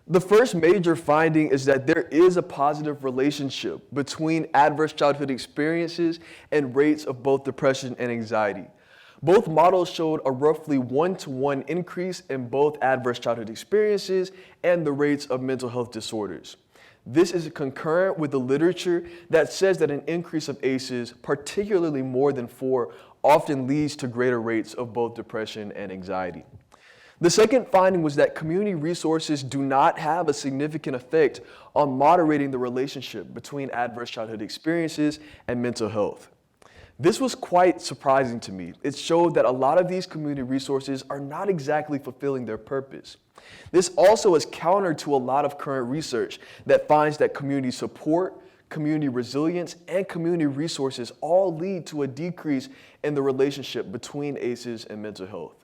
The first major finding is that there is a positive relationship between adverse childhood experiences and rates of both depression and anxiety. Both models showed a roughly 1-to-1 increase in both adverse childhood experiences and the rates of mental health disorders. This is concurrent with the literature that says that an increase of ACEs, particularly more than 4, often leads to greater rates of both depression and anxiety. The second finding was that community resources do not have a significant effect on moderating the relationship between adverse childhood experiences and mental health. This was quite surprising to me. It showed that a lot of these community resources are not exactly fulfilling their purpose. This also is counter to a lot of current research that finds that community support, community resilience, and community resources all lead to a decrease in the relationship between ACEs and mental health.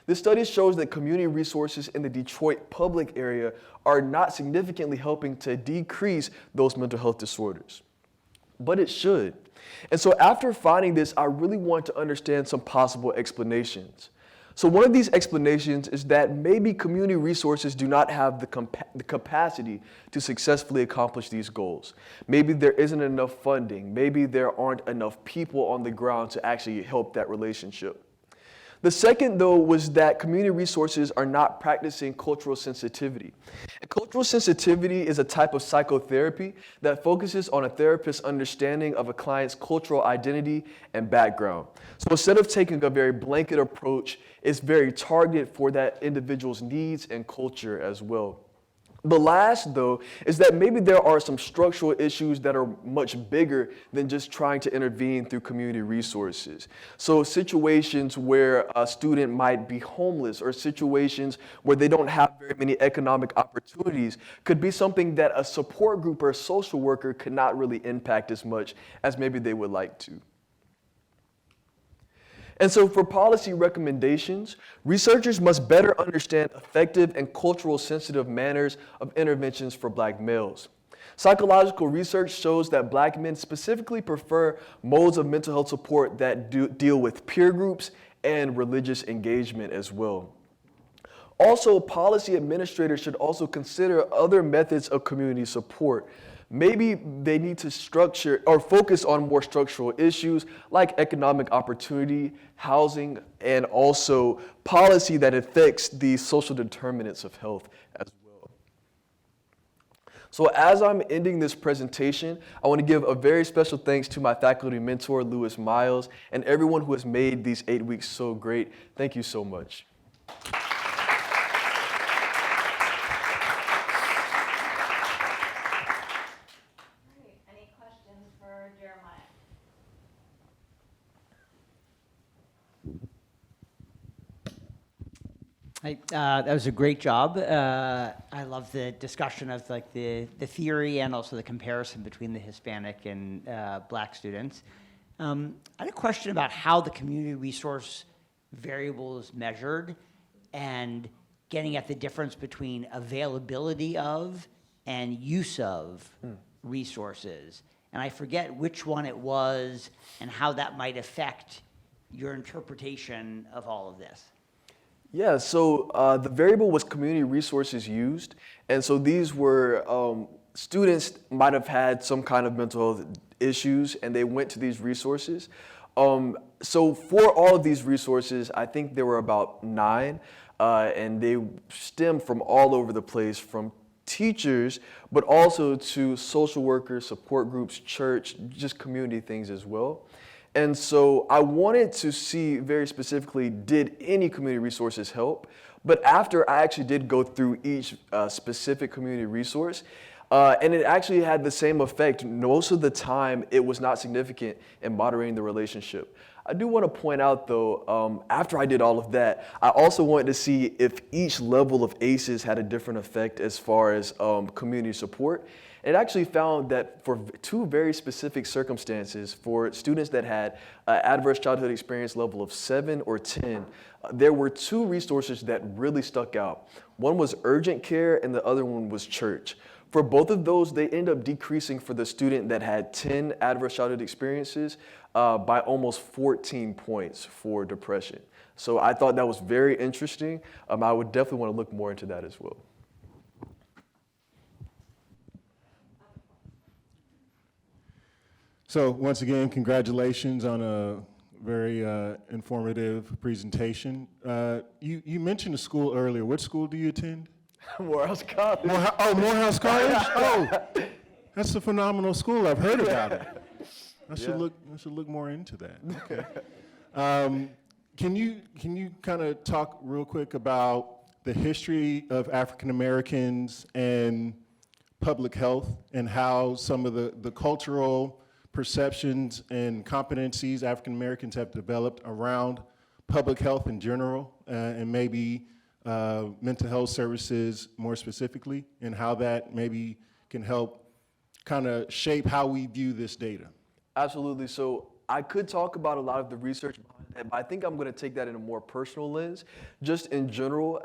This study shows that community resources in the Detroit public area are not significantly helping to decrease those mental health disorders, but it should. And so after finding this, I really want to understand some possible explanations. So one of these explanations is that maybe community resources do not have the capacity to successfully accomplish these goals. Maybe there isn't enough funding. Maybe there aren't enough people on the ground to actually help that relationship. The second, though, was that community resources are not practicing cultural sensitivity. And cultural sensitivity is a type of psychotherapy that focuses on a therapist's understanding of a client's cultural identity and background. So instead of taking a very blanket approach, it's very targeted for that individual's needs and culture as well. The last, though, is that maybe there are some structural issues that are much bigger than just trying to intervene through community resources. So situations where a student might be homeless or situations where they don't have very many economic opportunities could be something that a support group or a social worker could not really impact as much as maybe they would like to. And so for policy recommendations, researchers must better understand effective and cultural sensitive manners of interventions for Black males. Psychological research shows that Black men specifically prefer modes of mental health support that deal with peer groups and religious engagement as well. Also, policy administrators should also consider other methods of community support. Maybe they need to structure or focus on more structural issues like economic opportunity, housing, and also policy that affects the social determinants of health as well. So as I'm ending this presentation, I want to give a very special thanks to my faculty mentor, Lewis Miles, and everyone who has made these 8 weeks so great. Thank you so much. Any questions for Jeremiah? That was a great job. I love the discussion of like the theory and also the comparison between the Hispanic and Black students. I had a question about how the community resource variable is measured and getting at the difference between availability of and use of resources. And I forget which one it was and how that might affect your interpretation of all of this. Yeah, so the variable was community resources used. And so these were students might have had some kind of mental health issues and they went to these resources. So for all of these resources, I think there were about 9, and they stemmed from all over the place, from teachers, but also to social workers, support groups, church, just community things as well. And so I wanted to see very specifically, did any community resources help? But after I actually did go through each specific community resource, and it actually had the same effect. Most of the time, it was not significant in moderating the relationship. I do want to point out, though, after I did all of that, I also wanted to see if each level of ACEs had a different effect as far as community support. It actually found that for 2 very specific circumstances, for students that had adverse childhood experience level of 7 or 10, there were 2 resources that really stuck out. One was urgent care and the other one was church. For both of those, they end up decreasing for the student that had 10 adverse childhood experiences by almost 14 points for depression. So I thought that was very interesting. I would definitely want to look more into that as well. So once again, congratulations on a very informative presentation. You mentioned a school earlier. What school do you attend? Morehouse College. Morehouse College? Oh, that's a phenomenal school. I've heard about it. I should look more into that. Okay. Can you kind of talk real quick about the history of African Americans and public health and how some of the cultural perceptions and competencies African Americans have developed around public health in general, and maybe mental health services more specifically, and how that maybe can help kind of shape how we view this data? Absolutely. So I could talk about a lot of the research behind I think I'm going to take that in a more personal lens. Just in general,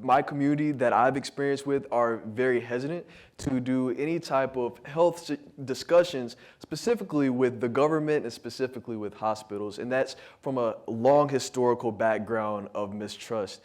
my community that I've experienced with are very hesitant to do any type of health discussions, specifically with the government and specifically with hospitals. And that's from a long historical background of mistrust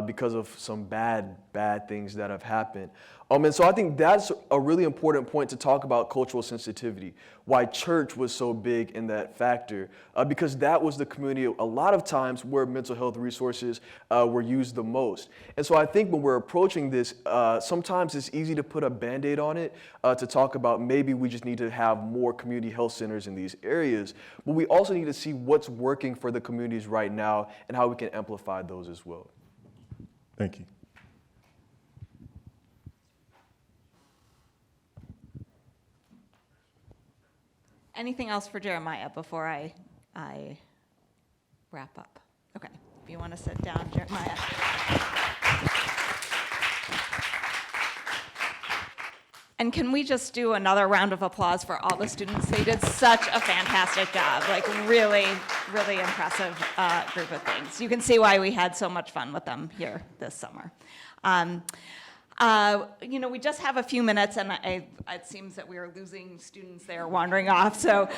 because of some bad things that have happened. And so I think that's a really important point to talk about cultural sensitivity, why church was so big in that factor, because that was the community a lot of times where mental health resources were used the most. And so I think when we're approaching this, sometimes it's easy to put a Band-Aid on it to talk about maybe we just need to have more community health centers in these areas, but we also need to see what's working for the communities right now and how we can amplify those as well. Thank you. Anything else for Jeremiah before I wrap up? Okay, if you want to sit down, Jeremiah. And can we just do another round of applause for all the students? They did such a fantastic job, like really, really impressive group of things. You can see why we had so much fun with them here this summer. We just have a few minutes, and it seems that we are losing students there wandering off. So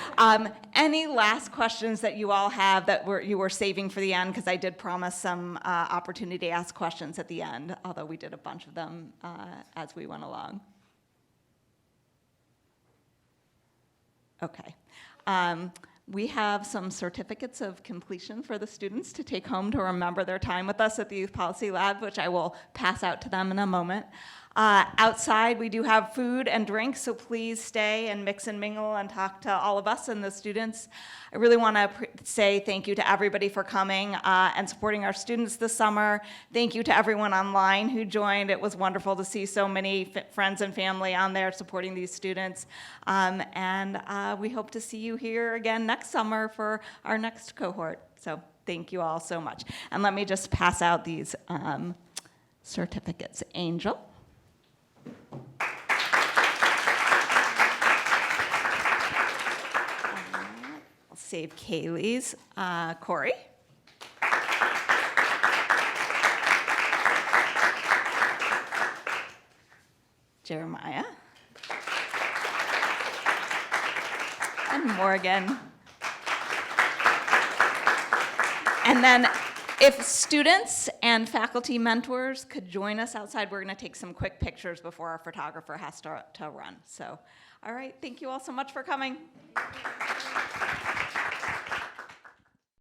any last questions that you all have that you were saving for the end? Because I did promise some opportunity to ask questions at the end, although we did a bunch of them as we went along. Okay. We have some certificates of completion for the students to take home to remember their time with us at the Youth Policy Lab, which I will pass out to them in a moment. Outside, we do have food and drinks, so please stay and mix and mingle and talk to all of us and the students. I really want to say thank you to everybody for coming and supporting our students this summer. Thank you to everyone online who joined. It was wonderful to see so many friends and family on there supporting these students. And we hope to see you here again next summer for our next cohort. So thank you all so much. And let me just pass out these certificates. Angel. I'll save Kaylee's. Corey. Jeremiah. And Morgan. And then if students and faculty mentors could join us outside, we're going to take some quick pictures before our photographer has to run. So, all right, thank you all so much for coming.